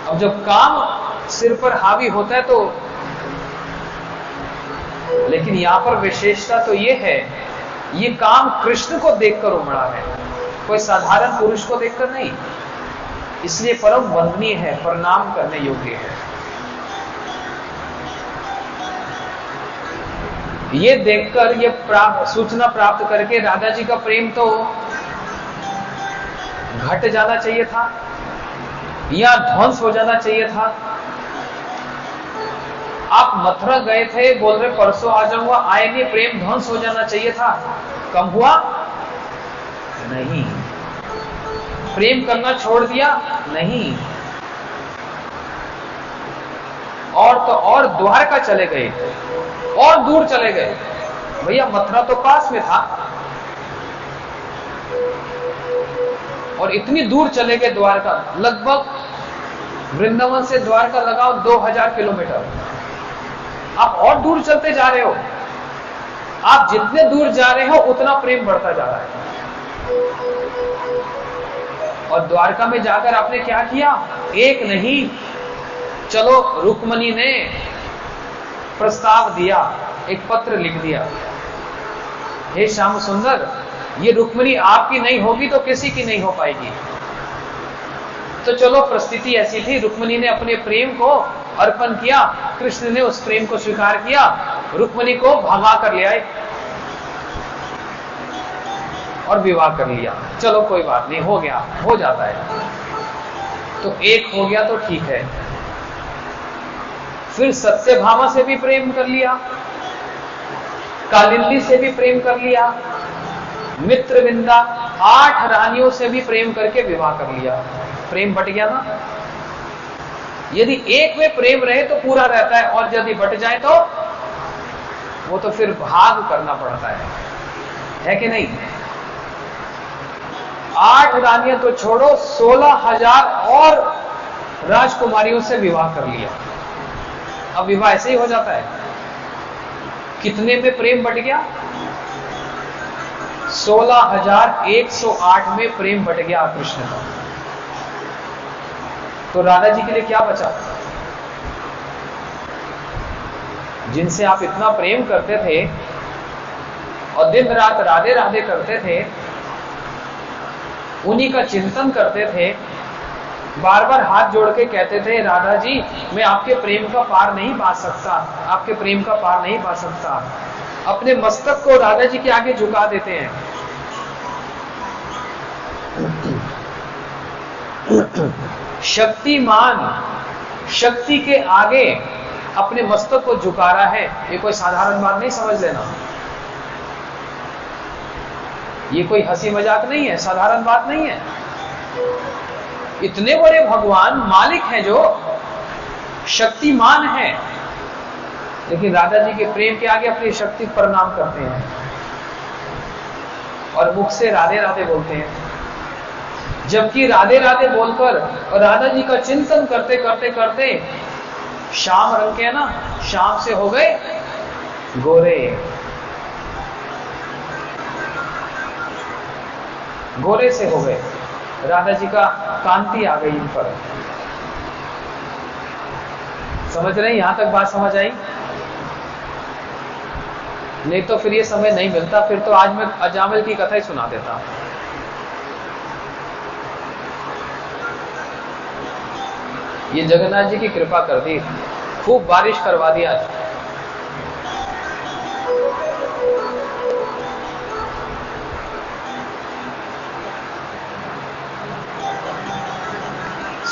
S2: अब जब काम सिर पर हावी होता है तो, लेकिन यहां पर विशेषता तो ये है, ये काम कृष्ण को देखकर उमड़ा है, कोई साधारण पुरुष को देखकर नहीं। इसलिए परम वंदनीय है, प्रणाम करने योग्य है। ये देखकर, ये सूचना प्राप्त करके राधा जी का प्रेम तो घट जाना चाहिए था या ध्वंस हो जाना चाहिए था। आप मथुरा गए थे, बोल रहे परसों आ जाऊंगा, आए नहीं, प्रेम ध्वंस हो जाना चाहिए था। कम हुआ? नहीं। प्रेम करना छोड़ दिया? नहीं। और तो और द्वारका चले गए, और दूर चले गए। भैया मथुरा तो पास में था, और इतनी दूर चले गए द्वारका। लगभग वृंदावन से द्वारका लगाओ 2000 किलोमीटर। आप और दूर चलते जा रहे हो। आप जितने दूर जा रहे हो उतना प्रेम बढ़ता जा रहा है। और द्वारका में जाकर आपने क्या किया? एक नहीं, चलो रुक्मणी ने प्रस्ताव दिया, एक पत्र लिख दिया, हे श्याम सुंदर, ये रुक्मणी आपकी नहीं होगी तो किसी की नहीं हो पाएगी। तो चलो परिस्थिति ऐसी थी, रुक्मणी ने अपने प्रेम को अर्पण किया, कृष्ण ने उस प्रेम को स्वीकार किया, रुक्मणी को भगा कर ले आए और विवाह कर लिया। चलो कोई बात नहीं, हो गया, हो जाता है। तो एक हो गया तो ठीक है। फिर सत्यभामा से भी प्रेम कर लिया, कालिंदी से भी प्रेम कर लिया, मित्रविंदा 8 रानियों से भी प्रेम करके विवाह कर लिया। प्रेम बट गया ना। यदि एक में प्रेम रहे तो पूरा रहता है, और यदि बट जाए तो वो तो फिर भाग करना पड़ता है कि नहीं? 8 रानियां तो छोड़ो, 16,000 और राजकुमारियों से विवाह कर लिया। अब विवाह ऐसे ही हो जाता है। कितने में प्रेम बट गया? 16,108 में प्रेम बट गया कृष्ण का। तो राधा जी के लिए क्या बचा? जिनसे आप इतना प्रेम करते थे और दिन रात राधे राधे करते थे, उन्हीं का चिंतन करते थे, बार बार हाथ जोड़ के कहते थे, राधा जी मैं आपके प्रेम का पार नहीं पा सकता, आपके प्रेम का पार नहीं पा सकता। अपने मस्तक को राधा जी के आगे झुका देते हैं। शक्तिमान शक्ति के आगे अपने मस्तक को झुका रहा है, ये कोई साधारण बात नहीं समझ लेना। ये कोई हंसी मजाक नहीं है, साधारण बात नहीं है। इतने बड़े भगवान मालिक हैं, जो शक्तिमान हैं, लेकिन राधा जी के प्रेम के आगे अपनी शक्ति प्रणाम करते हैं और मुख से राधे राधे बोलते हैं। जबकि राधे राधे बोलकर और राधा जी का चिंतन करते करते करते श्याम रंग के ना, श्याम से हो गए गोरे। गोरे से हो गए, राधा जी का कांति आ गई इन पर। समझ रहे हैं? यहां तक बात समझ आई? नहीं तो फिर ये समय नहीं मिलता, फिर तो आज मैं अजामिल की कथा ही सुना देता। ये जगन्नाथ जी की कृपा कर दी, खूब बारिश करवा दी आज।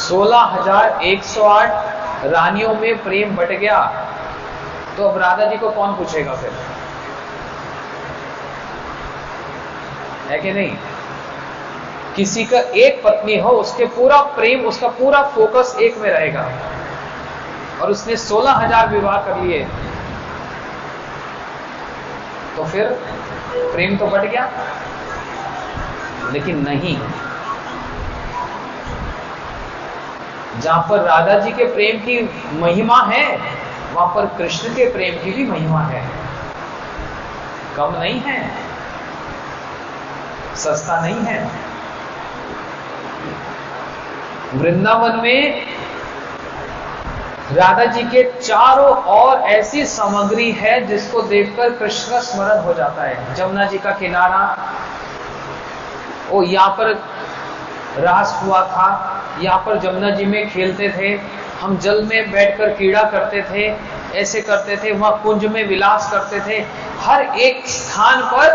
S2: $16,108 रानियों में प्रेम बट गया, तो अब राधा जी को कौन पूछेगा फिर? है कि नहीं? किसी का एक पत्नी हो, उसके पूरा प्रेम, उसका पूरा फोकस एक में रहेगा, और उसने 16,000 विवाह कर लिए, तो फिर प्रेम तो बट गया। लेकिन नहीं, जहां पर राधा जी के प्रेम की महिमा है, वहां पर कृष्ण के प्रेम की भी महिमा है। कम नहीं है, सस्ता नहीं है। वृंदावन में राधा जी के चारों ओर ऐसी सामग्री है जिसको देखकर कृष्ण का स्मरण हो जाता है। जमुना जी का किनारा, वो यहाँ पर रास हुआ था, यहाँ पर जमुना जी में खेलते थे, हम जल में बैठकर कीड़ा करते थे, ऐसे करते थे, वहां कुंज में विलास करते थे। हर एक स्थान पर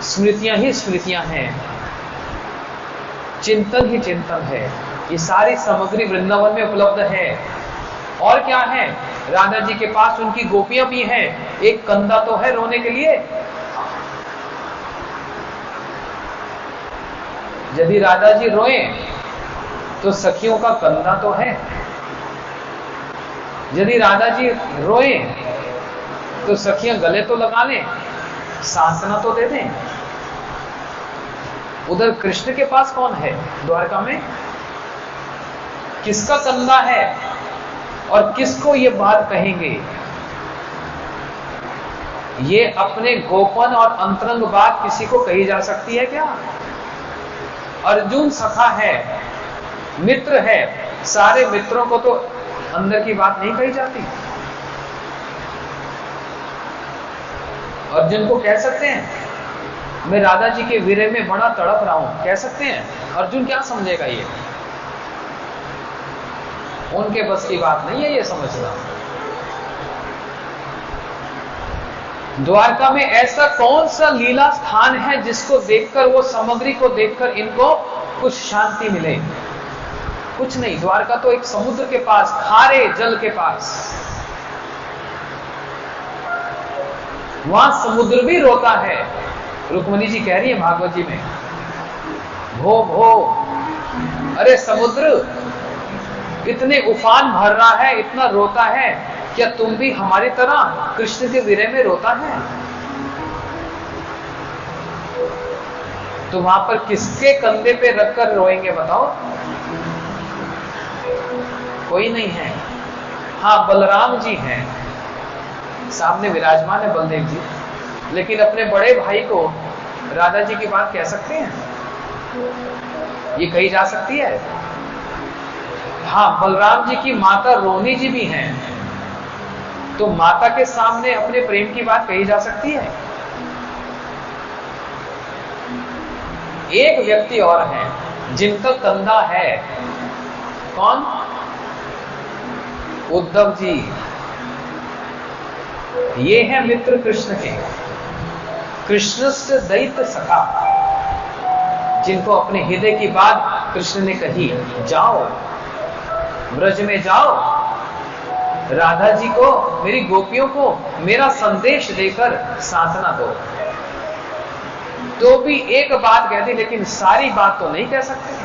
S2: स्मृतियां ही स्मृतियां हैं, चिंतन ही चिंतन है। ये सारी सामग्री वृंदावन में उपलब्ध है। और क्या है? राधा जी के पास उनकी गोपियां भी हैं, एक कंधा तो है रोने के लिए। यदि राधा जी रोए तो सखियों का कंधा तो है। यदि राधा जी रोए तो सखियां गले तो लगा लें, सांत्वना तो दे दें। उधर कृष्ण के पास कौन है? द्वारका में किसका कंधा है और किसको ये बात कहेंगे? ये अपने गोपन और अंतरंग बात किसी को कही जा सकती है क्या? अर्जुन सखा है, मित्र है, सारे मित्रों को तो अंदर की बात नहीं कही जाती। अर्जुन को कह सकते हैं मैं राधा जी के विरह में बड़ा तड़प रहा हूं, कह सकते हैं? अर्जुन क्या समझेगा? ये उनके बस की बात नहीं है ये समझना। द्वारका में ऐसा कौन सा लीला स्थान है जिसको देखकर, वो सामग्री को देखकर इनको कुछ शांति मिले? कुछ नहीं। द्वारका तो एक समुद्र के पास, खारे जल के पास, वहां समुद्र भी रोता है। रुक्मिणी जी कह रही है भागवत जी में, भो भो, अरे समुद्र इतने उफान भर रहा है, इतना रोता है, क्या तुम भी हमारी तरह कृष्ण के विरह में रोता है? तो वहां पर किसके कंधे पे रखकर रोएंगे बताओ? कोई नहीं है। हाँ, बलराम जी हैं, सामने विराजमान है बलदेव जी, लेकिन अपने बड़े भाई को राधा जी की बात कह सकते हैं? ये कही जा सकती है? हाँ, बलराम जी की माता रोनी जी भी हैं, तो माता के सामने अपने प्रेम की बात कही जा सकती है? एक व्यक्ति और है जिनका कंधा है, कौन? उद्धव जी। ये है मित्र कृष्ण के, कृष्ण से दैत्य सखा, जिनको अपने हृदय की बात कृष्ण ने कही, जाओ ब्रज में जाओ, राधा जी को, मेरी गोपियों को मेरा संदेश देकर सांत्वना दो। तो भी एक बात कहती, लेकिन सारी बात तो नहीं कह सकते।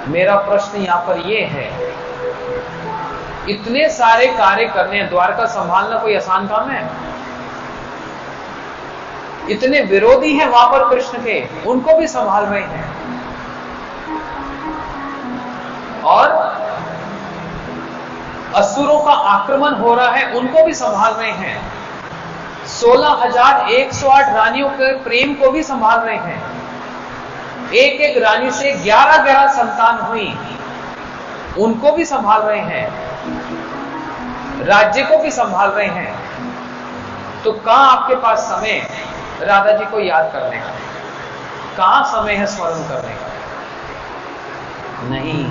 S2: मेरा प्रश्न यहां पर यह है, इतने सारे कार्य करने, द्वारका संभालना कोई आसान काम है? इतने विरोधी हैं वहां पर कृष्ण के, उनको भी संभाल रहे हैं, और असुरों का आक्रमण हो रहा है, उनको भी संभाल रहे हैं, 16,108 रानियों के प्रेम को भी संभाल रहे हैं, एक एक रानी से 11 संतान हुई, उनको भी संभाल रहे हैं, राज्य को भी संभाल रहे हैं। तो कहां आपके पास समय राधा जी को याद करने का? कहां समय है स्मरण करने का? नहीं,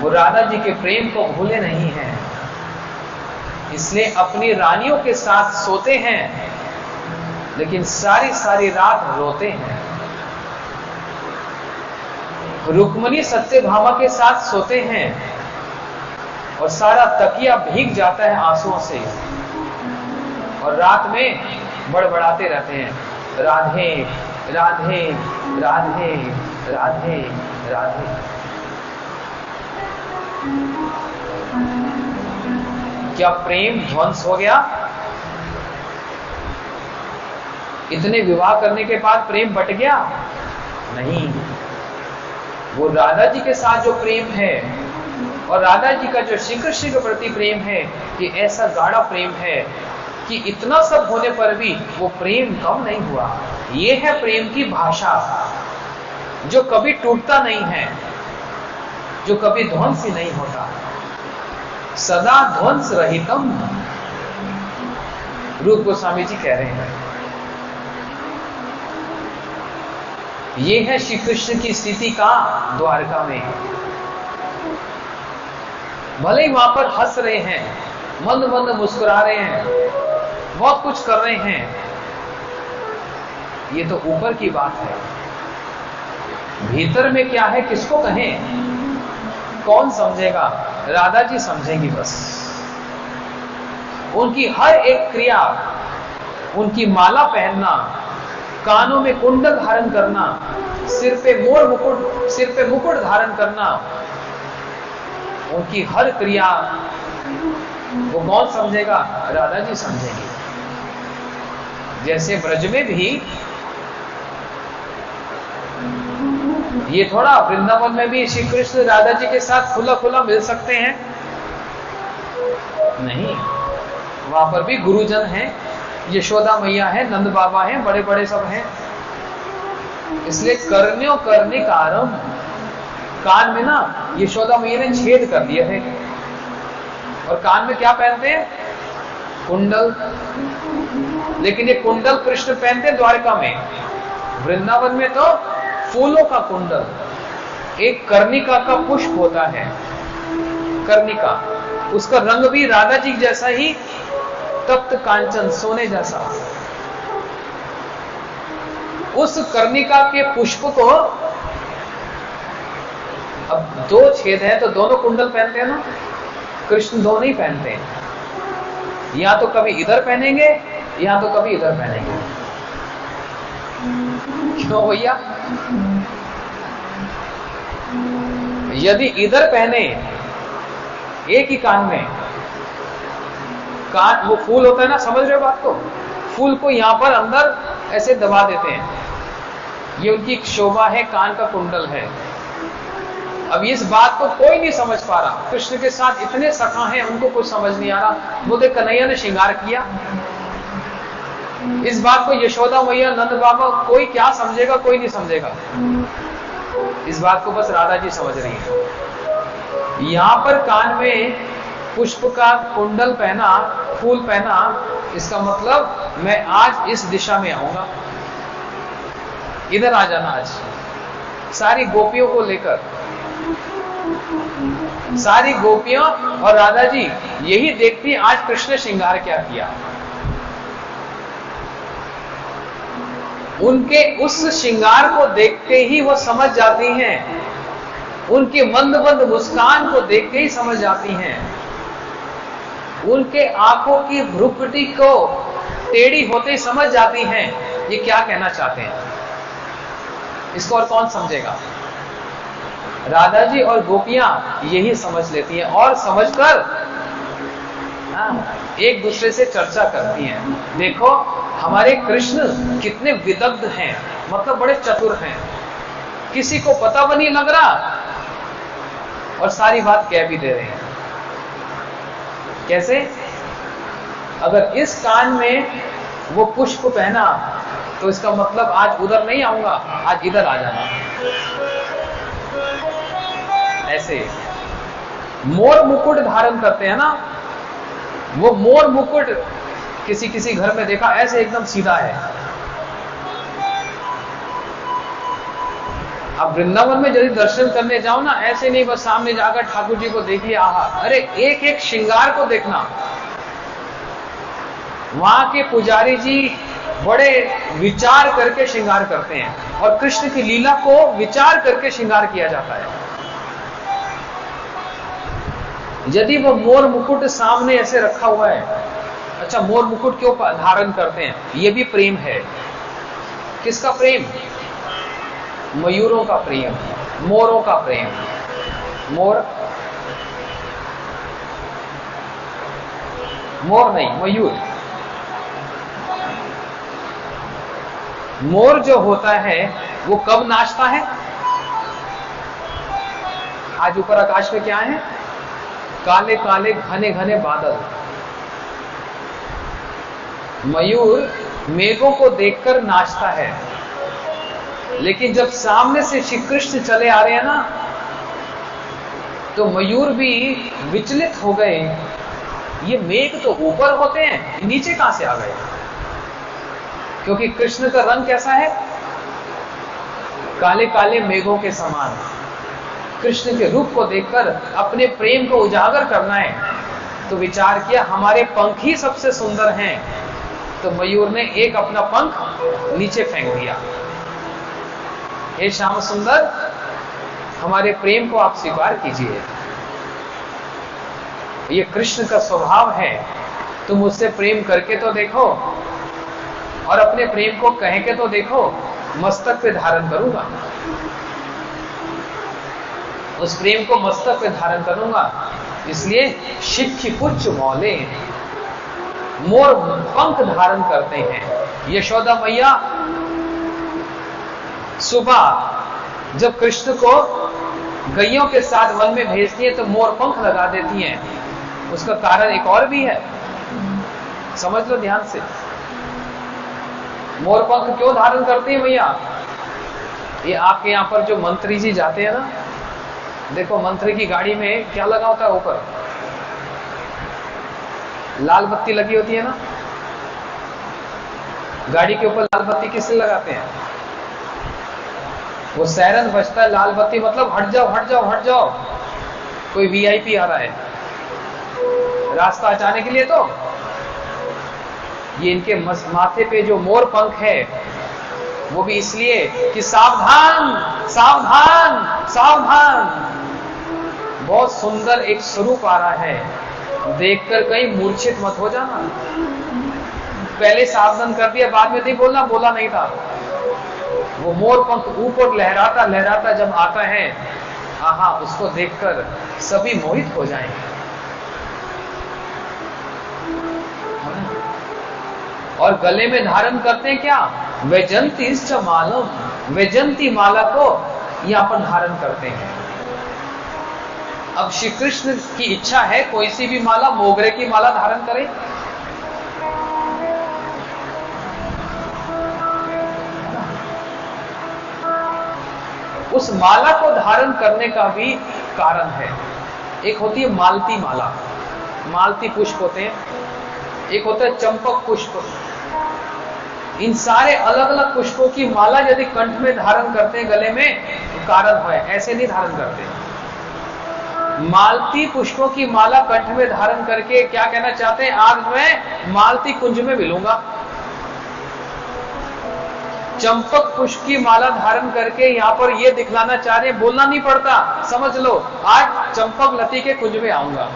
S2: वो राधा जी के प्रेम को भूले नहीं हैं, इसलिए अपनी रानियों के साथ सोते हैं, लेकिन सारी सारी रात रोते हैं। रुक्मिणी सत्यभामा के साथ सोते हैं और सारा तकिया भीग जाता है आंसुओं से, और रात में बड़बड़ाते रहते हैं, राधे राधे राधे राधे राधे। क्या प्रेम ध्वंस हो गया? इतने विवाह करने के बाद प्रेम बट गया? नहीं, वो राधा जी के साथ जो प्रेम है, और राधा जी का जो श्री कृष्ण के प्रति प्रेम है, ये ऐसा गाढ़ा प्रेम है कि इतना सब होने पर भी वो प्रेम कम नहीं हुआ। ये है प्रेम की भाषा, जो कभी टूटता नहीं है, जो कभी ध्वंस ही नहीं होता, सदा ध्वंस रहितम, रूप गोस्वामी जी कह रहे हैं। ये है श्री कृष्ण की स्थिति का द्वारका में। भले ही वहां पर हंस रहे हैं, मंद मंद मुस्कुरा रहे हैं, बहुत कुछ कर रहे हैं, ये तो ऊपर की बात है। भीतर में क्या है किसको कहें? कौन समझेगा? राधा जी समझेंगी बस। उनकी हर एक क्रिया, उनकी माला पहनना, कानों में कुंडल धारण करना, सिर पे मुकुट धारण करना, उनकी हर क्रिया वो कौन समझेगा? राधा जी समझेंगी। जैसे ब्रज में भी, ये थोड़ा वृंदावन में भी श्री कृष्ण राधा जी के साथ खुला खुला मिल सकते हैं? नहीं, वहां पर भी गुरुजन हैं, यशोदा मैया है, नंद बाबा हैं, बड़े बड़े सब हैं। इसलिए करन्यो कर्णिकारम, कान में ना यशोदा मैया ने छेद कर दिए थे। और कान में क्या पहनते हैं? कुंडल। लेकिन ये कुंडल कृष्ण पहनते हैं द्वारका में, वृंदावन में तो फूलों का कुंडल, एक कर्णिका का पुष्प होता है, कर्णिका, उसका रंग भी राधा जी जैसा ही तप्त कांचन, सोने जैसा। उस कर्णिका के पुष्प को, अब दो छेद है तो दोनों कुंडल पहनते हैं ना, कृष्ण दोनों ही पहनते हैं, या तो कभी इधर पहनेंगे या तो कभी इधर पहनेंगे। क्यों भैया? यदि इधर पहने एक ही कान में, कान वो फूल होता है ना, समझ रहे हो बात को? फूल को यहां पर अंदर ऐसे दबा देते हैं, ये उनकी शोभा है, कान का कुंडल है। अब इस बात को कोई नहीं समझ पा रहा, कृष्ण के साथ इतने सखा हैं, उनको कुछ समझ नहीं आ रहा। बोले कन्हैया ने श्रृंगार किया, इस बात को यशोदा मैया, नंद बाबा, कोई क्या समझेगा? कोई नहीं समझेगा। इस बात को बस राधा जी समझ रही है। यहां पर कान में पुष्प का कुंडल पहना, फूल पहना, इसका मतलब मैं आज इस दिशा में आऊंगा, इधर आ जाना आज। सारी गोपियों को लेकर, सारी गोपियां और राधा जी यही देखती आज कृष्ण श्रृंगार क्या किया। उनके उस श्रृंगार को देखते ही वो समझ जाती हैं, उनके मंद मंद मुस्कान को देख के ही समझ जाती हैं, उनके आंखों की भ्रुकुटी को टेढ़ी होते ही समझ जाती हैं ये क्या कहना चाहते हैं। इसको और कौन समझेगा? राधा जी और गोपियां यही समझ लेती हैं, और समझकर एक दूसरे से चर्चा करती हैं। देखो हमारे कृष्ण कितने विदग्ध हैं, मतलब बड़े चतुर हैं, किसी को पता भी नहीं लग रहा और सारी बात कह भी दे रहे हैं। कैसे? अगर इस कान में वो पुष्प पहना तो इसका मतलब आज उधर नहीं आऊंगा, आज इधर आ जाना। ऐसे मोर मुकुट धारण करते हैं ना, वो मोर मुकुट किसी किसी घर में देखा ऐसे एकदम सीधा है। अब वृंदावन में यदि दर्शन करने जाओ ना, ऐसे नहीं बस सामने जाकर ठाकुर जी को देखिए, आहा, अरे एक एक श्रृंगार को देखना। वहां के पुजारी जी बड़े विचार करके श्रृंगार करते हैं, और कृष्ण की लीला को विचार करके श्रृंगार किया जाता है। यदि वो मोर मुकुट सामने ऐसे रखा हुआ है, अच्छा मोर मुकुट क्यों धारण करते हैं? ये भी प्रेम है। किसका प्रेम? मयूरों का प्रेम, मोरों का प्रेम। मोर, मोर नहीं, मयूर। मोर जो होता है वो कब नाचता है? आज ऊपर आकाश में क्या है? काले काले घने घने बादल। मयूर मेघों को देखकर नाचता है, लेकिन जब सामने से श्री कृष्ण चले आ रहे हैं ना, तो मयूर भी विचलित हो गए। ये मेघ तो ऊपर होते हैं, नीचे कहां से आ गए? क्योंकि कृष्ण का रंग कैसा है? काले काले मेघों के समान। कृष्ण के रूप को देखकर अपने प्रेम को उजागर करना है, तो विचार किया हमारे पंख ही सबसे सुंदर हैं, तो मयूर ने एक अपना पंख नीचे फेंक दिया। हे श्याम सुंदर, हमारे प्रेम को आप स्वीकार कीजिए। ये कृष्ण का स्वभाव है, तुम मुझसे प्रेम करके तो देखो, और अपने प्रेम को कह के तो देखो, मस्तक पे धारण करूंगा, उस प्रेम को मस्तक पे धारण करूंगा। इसलिए शिक्षी पुच्छ मौले, मोर पंख धारण करते हैं। यशोदा मैया सुबह जब कृष्ण को गैयों के साथ वन में भेजती है तो मोर पंख लगा देती हैं, उसका कारण एक और भी है, समझ लो ध्यान से। मोर पंख क्यों धारण करते हैं भैया? ये आपके यहां पर जो मंत्री जी जाते हैं ना, देखो मंत्री की गाड़ी में क्या लगा होता है ऊपर? लाल बत्ती लगी होती है ना। गाड़ी के ऊपर लाल बत्ती किससे लगाते हैं? वो सायरन बजता है, लाल बत्ती मतलब हट जाओ हट जाओ हट जाओ, कोई वीआईपी आ रहा है रास्ता बचाने के लिए। तो ये इनके माथे पे जो मोर पंख है वो भी इसलिए कि सावधान सावधान सावधान। बहुत सुंदर एक स्वरूप आ रहा है, देखकर कहीं मूर्छित मत हो जाना। पहले सावधान कर दिया, बाद में नहीं बोलना, बोला नहीं था। वो मोर पंख ऊपर लहराता लहराता जब आता है, आहा, उसको देखकर सभी मोहित हो जाएंगे। और गले में धारण करते हैं क्या? वैजंती मालम, वैजंती माला को यहां पर धारण करते हैं। अब श्री कृष्ण की इच्छा है कोई सी भी माला, मोगरे की माला धारण करें। उस माला को धारण करने का भी कारण है। एक होती है मालती माला, मालती पुष्प होते हैं, एक होता है चंपक पुष्प। इन सारे अलग अलग पुष्पों की माला यदि कंठ में धारण करते हैं, गले में, तो कारण है, ऐसे नहीं धारण करते। मालती पुष्पों की माला कंठ में धारण करके क्या कहना चाहते हैं? आज मैं मालती कुंज में मिलूंगा। चंपक पुष्प की माला धारण करके यहां पर यह दिखलाना चाह रहे हैं, बोलना नहीं पड़ता, समझ लो, आज चंपक लती के कुंज में आऊंगा।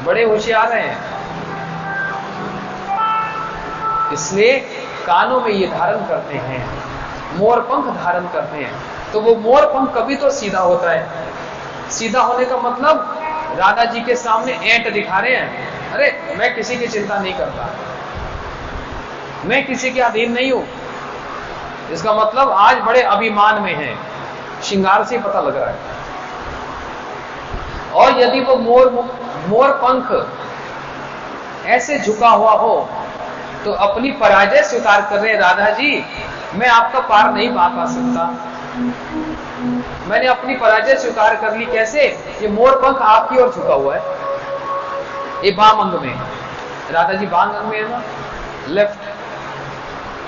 S2: बड़े होशियार हैं, इसलिए कानों में ये धारण करते हैं, मोर पंख धारण करते हैं। तो वो मोर पंख कभी तो सीधा होता है। सीधा होने का मतलब राधा जी के सामने ऐंठ दिखा रहे हैं, अरे मैं किसी की चिंता नहीं करता, मैं किसी के अधीन नहीं हूं। इसका मतलब आज बड़े अभिमान में है, श्रृंगार से पता लग रहा है। और यदि वो मोर पंख ऐसे झुका हुआ हो तो अपनी पराजय स्वीकार कर रहे हैं, राधा जी मैं आपका पार नहीं पा सकता, मैंने अपनी पराजय स्वीकार कर ली। कैसे? ये मोर पंख आपकी ओर झुका हुआ है, ये बाम अंग में, राधा जी बाम अंग में है ना, लेफ्ट।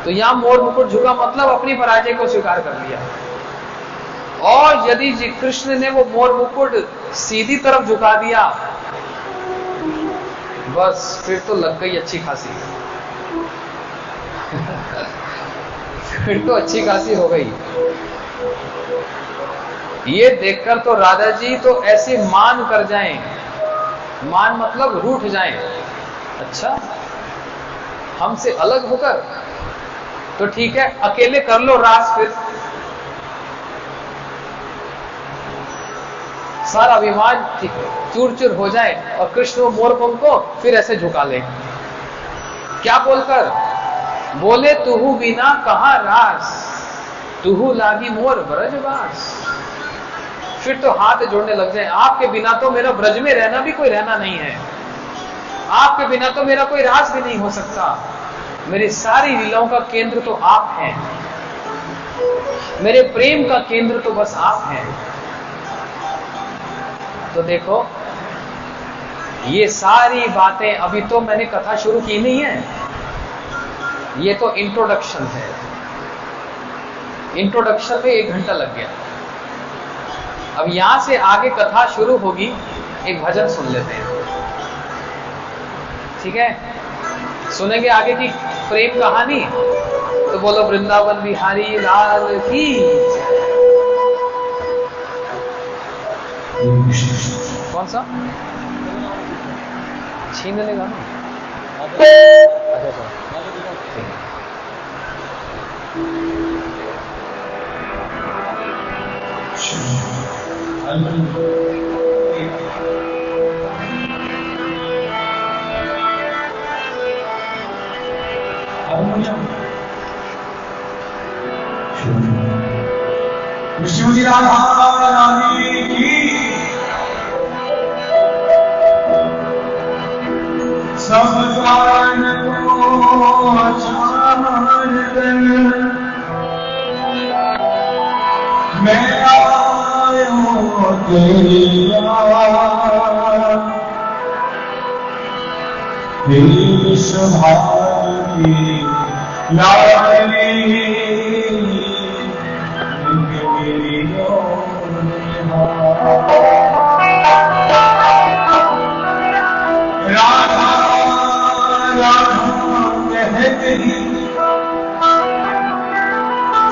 S2: तो यहां मोर मुकुट झुका मतलब अपनी पराजय को स्वीकार कर लिया। और यदि जी कृष्ण ने वो मोर मुकुट सीधी तरफ झुका दिया, बस फिर तो लग गई अच्छी खासी फिर तो अच्छी खासी हो गई। ये देखकर तो राधा जी तो ऐसे मान कर जाएं, मान मतलब रूठ जाएं, अच्छा हमसे अलग होकर, तो ठीक है अकेले कर लो रास, फिर सारा अभिमान चूर चूर हो जाए और कृष्ण मोर पंख को फिर ऐसे झुका ले। क्या बोलकर? बोले तुहु बिना कहां रास, तुहु लागी मोर ब्रजवास। फिर तो हाथ जोड़ने लग जाए, आपके बिना तो मेरा ब्रज में रहना भी कोई रहना नहीं है, आपके बिना तो मेरा कोई रास भी नहीं हो सकता, मेरी सारी लीलाओं का केंद्र तो आप हैं, मेरे प्रेम का केंद्र तो बस आप हैं। तो देखो ये सारी बातें, अभी तो मैंने कथा शुरू की नहीं है, ये तो इंट्रोडक्शन है। इंट्रोडक्शन में 1 घंटा लग गया। अब यहां से आगे कथा शुरू होगी, एक भजन सुन लेते हैं, ठीक है? सुनेंगे आगे की प्रेम कहानी, तो बोलो वृंदावन बिहारी लाल की। कौन सा छीन लेगा ना? अच्छा
S1: शिवजी राधा रानी की विश्वभारती लाडली राधा राधा कहते ही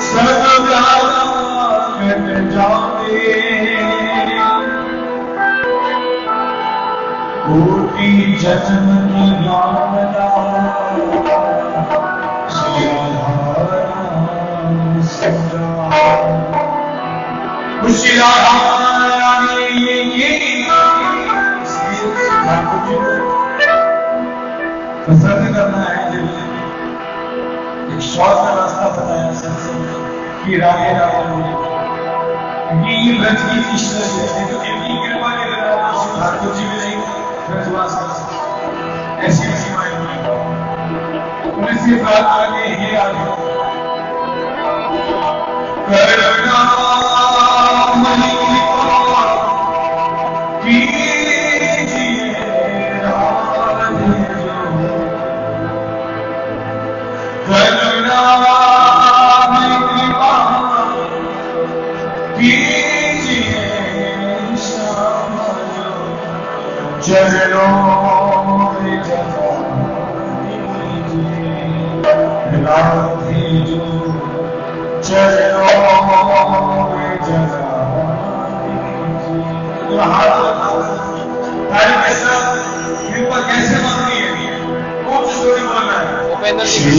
S1: सब राधा कट जाते कोटि जन्म की भावना श्री राधा पसंद करना है एक शॉर्ट का रास्ता बताया सत्संग कि राधे राधे क्योंकि ये व्रत की कृष्ण है तो इनकी कृपा के बिना ठाकुर जी भी नहीं व्रतवास कर सकते ऐसी सीमाएं उनसे प्रार्थना के हे आगे करुणा चरणों में जगा राधे जो चरणों में जगा के साथ कृपा कैसे बनती है कौन सी स्टोरी बोलना है
S2: उपेंद्र जी
S1: श्री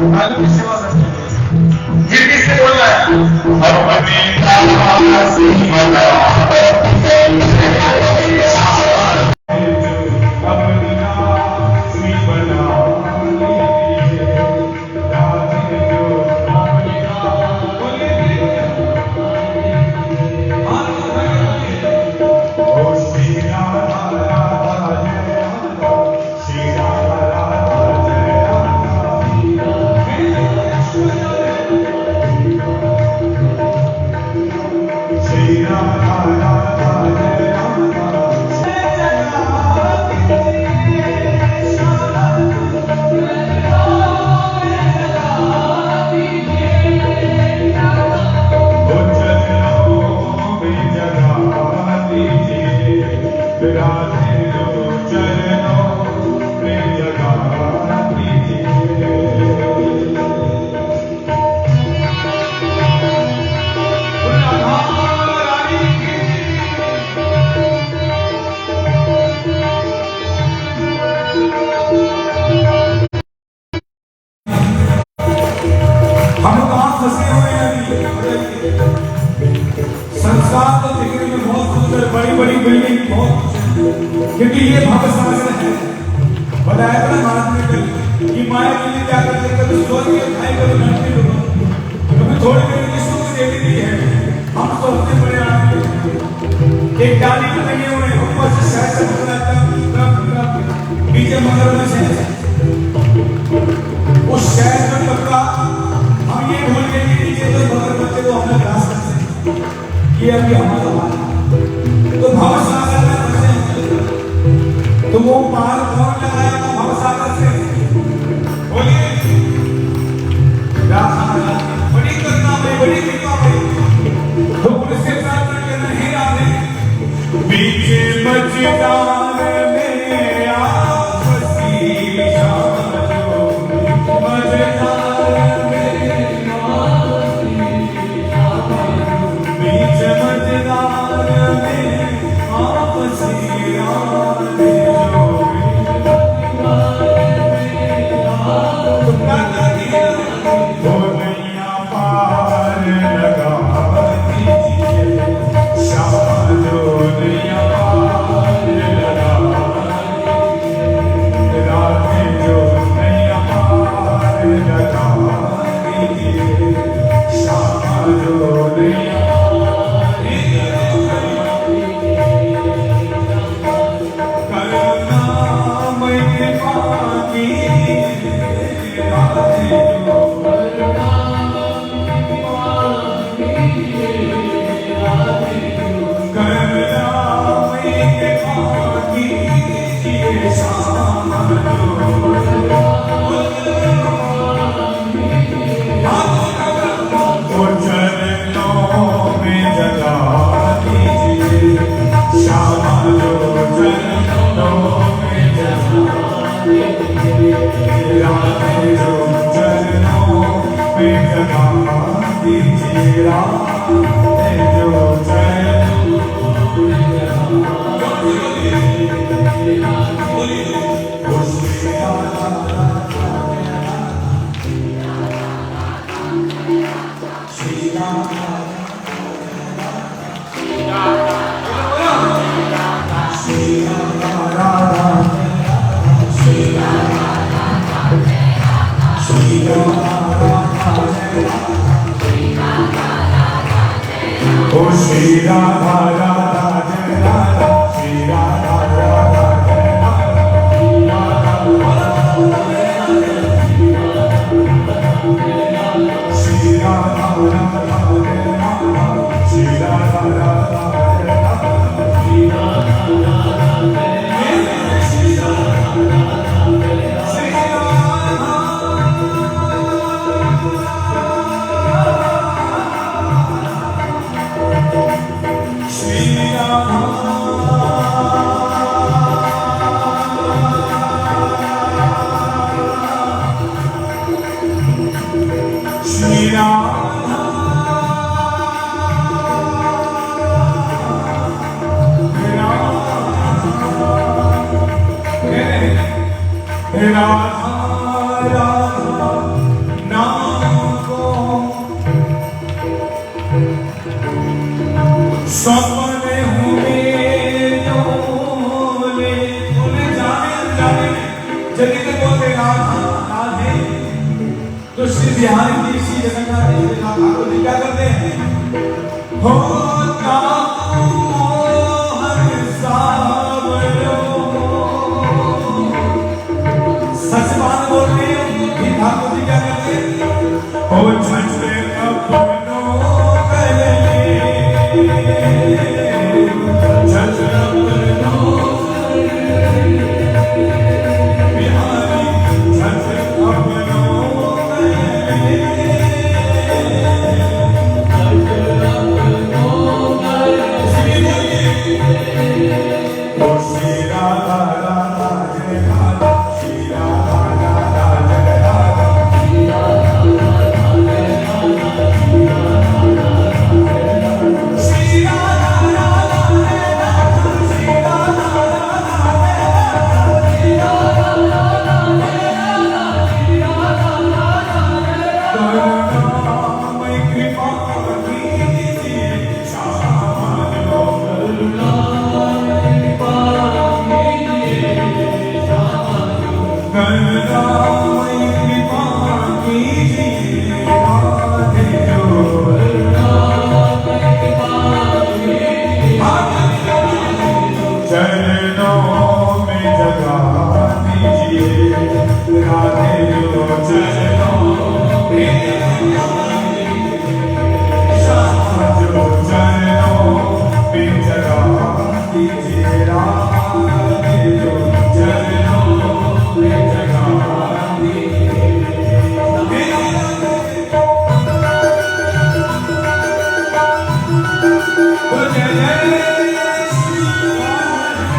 S3: आगे की सेवा करते हैं। गिरगी से बोल रहा है अपने दासी बना अपनी दासी बना संस्कार तो दिखने में बहुत सुंदर, बड़ी बड़ी बिल्डिंग बहुत, क्योंकि ये भव्य सागर है। बताया था महाराज ने कल कि माया के लिए क्या करते हैं, कभी सोच के खाई कभी नटने करो, कभी थोड़ी देर की सुख दे दी है। हम सोचते बड़े आदमी एक डाली में लगे हुए हैं, ऊपर से शहर से निकलता नीचे मगरमच्छ है। उस शहर में पक्का हम ये भूल गए कि नीचे तो मगरमच्छ को हमने ग्रास कर सकते, ये अभी हमारा हाल है। तो भवसागर में फंसे, तो वो पार कौन लगाया था भवसागर से? बोलिए बड़ी करुणा में, बड़ी कृपा में, तो उनसे प्रार्थना करना ही राधे बीचे मझदार में आपसी शानो मझदार में बीच मझदार में आपसी राधे तो श्री बिहारी जी श्री जगन्नाथ जी ठाकुर जी क्या करते हैं हो सच बात बोल रहे हैं ठाकुर जी क्या करते हैं हो झंडे अपनों गले झंडे अपनों बिहारी झंडे अपनों गले श्री राधा राधा जय राधा श्री राधा राधा जय राधा श्री राधा राधा जय राधा श्री राधा राधा जय राधा करुणामय कृपा कीजिए श्याम करुणामय कृपा कीजिए राधे जो चरणों में जगा दीजिए राधे जो चरणों में श्याम जो चरणों में जगा दीजिए राधे जो चरणों में जगा दीजिए जय जय श्री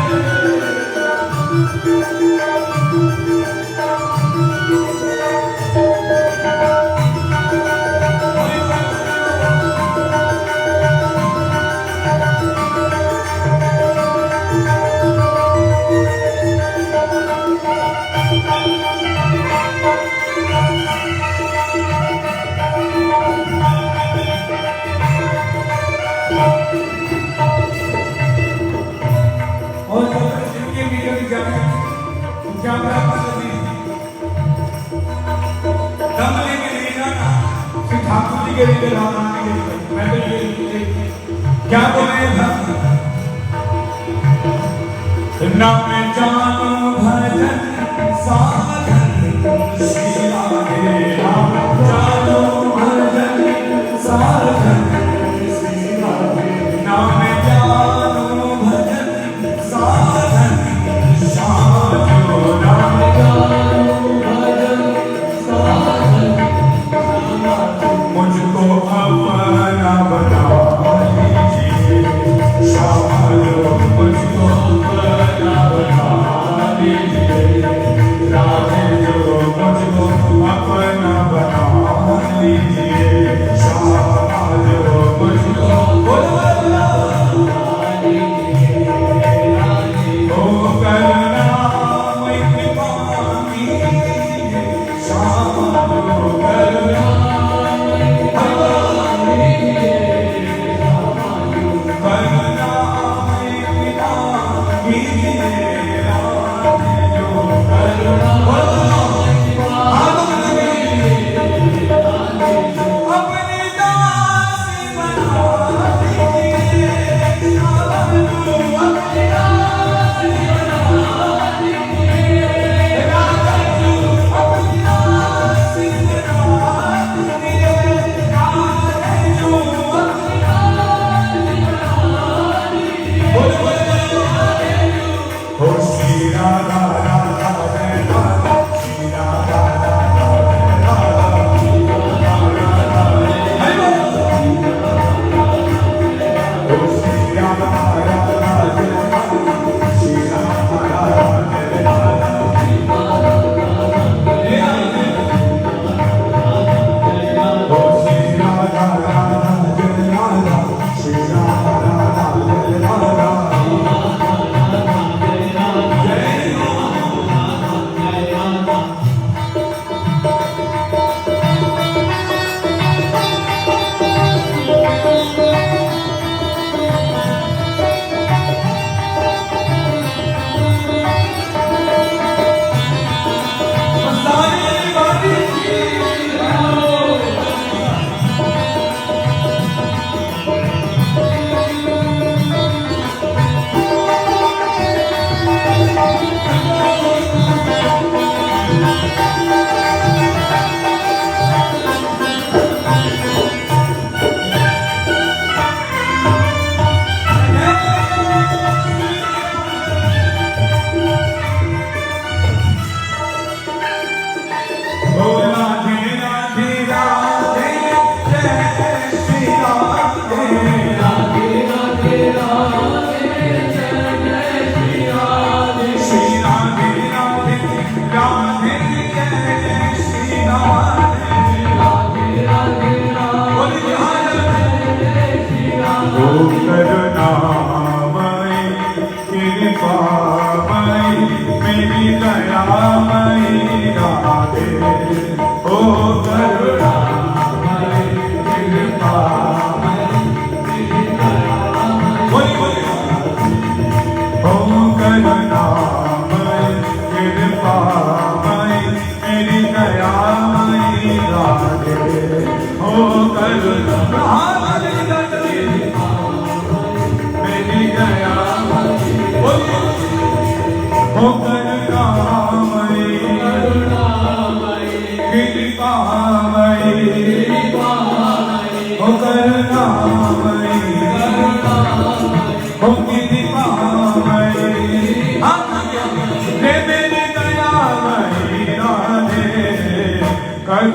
S3: और जिनके वीडियो की क्या दम लेके नहीं जाना श्री ठाकुर जी के लिए बनाने के लिए मैं तो ये क्या बोल रहे हैं नाम जानो भजन साधन श्री राधे नाम जानो भजन साधन श्री राधे नाम जानो भजन साधन श्याम जो नाम जानो भजन साधन मुझको अपना बना लीजिए श्याम जो मुझको अपना बना लीजिए राधे जो मुझको अपना बना लीजिए श्याम जो मुझको अपना ओ करुणामय कृपा कीजिए श्याम जो करुणामय कृपा कीजिए करुणामय कृपा कीजिए राधे जो करुणामय अपने दास बना दीजिए श्याम जो अपने दास बना दीजिए राधे जो अपने दास बना दीजिए राधे जो अपने दास बना दीजिए बोलो हो श्री राधा राधा जय राधा Kar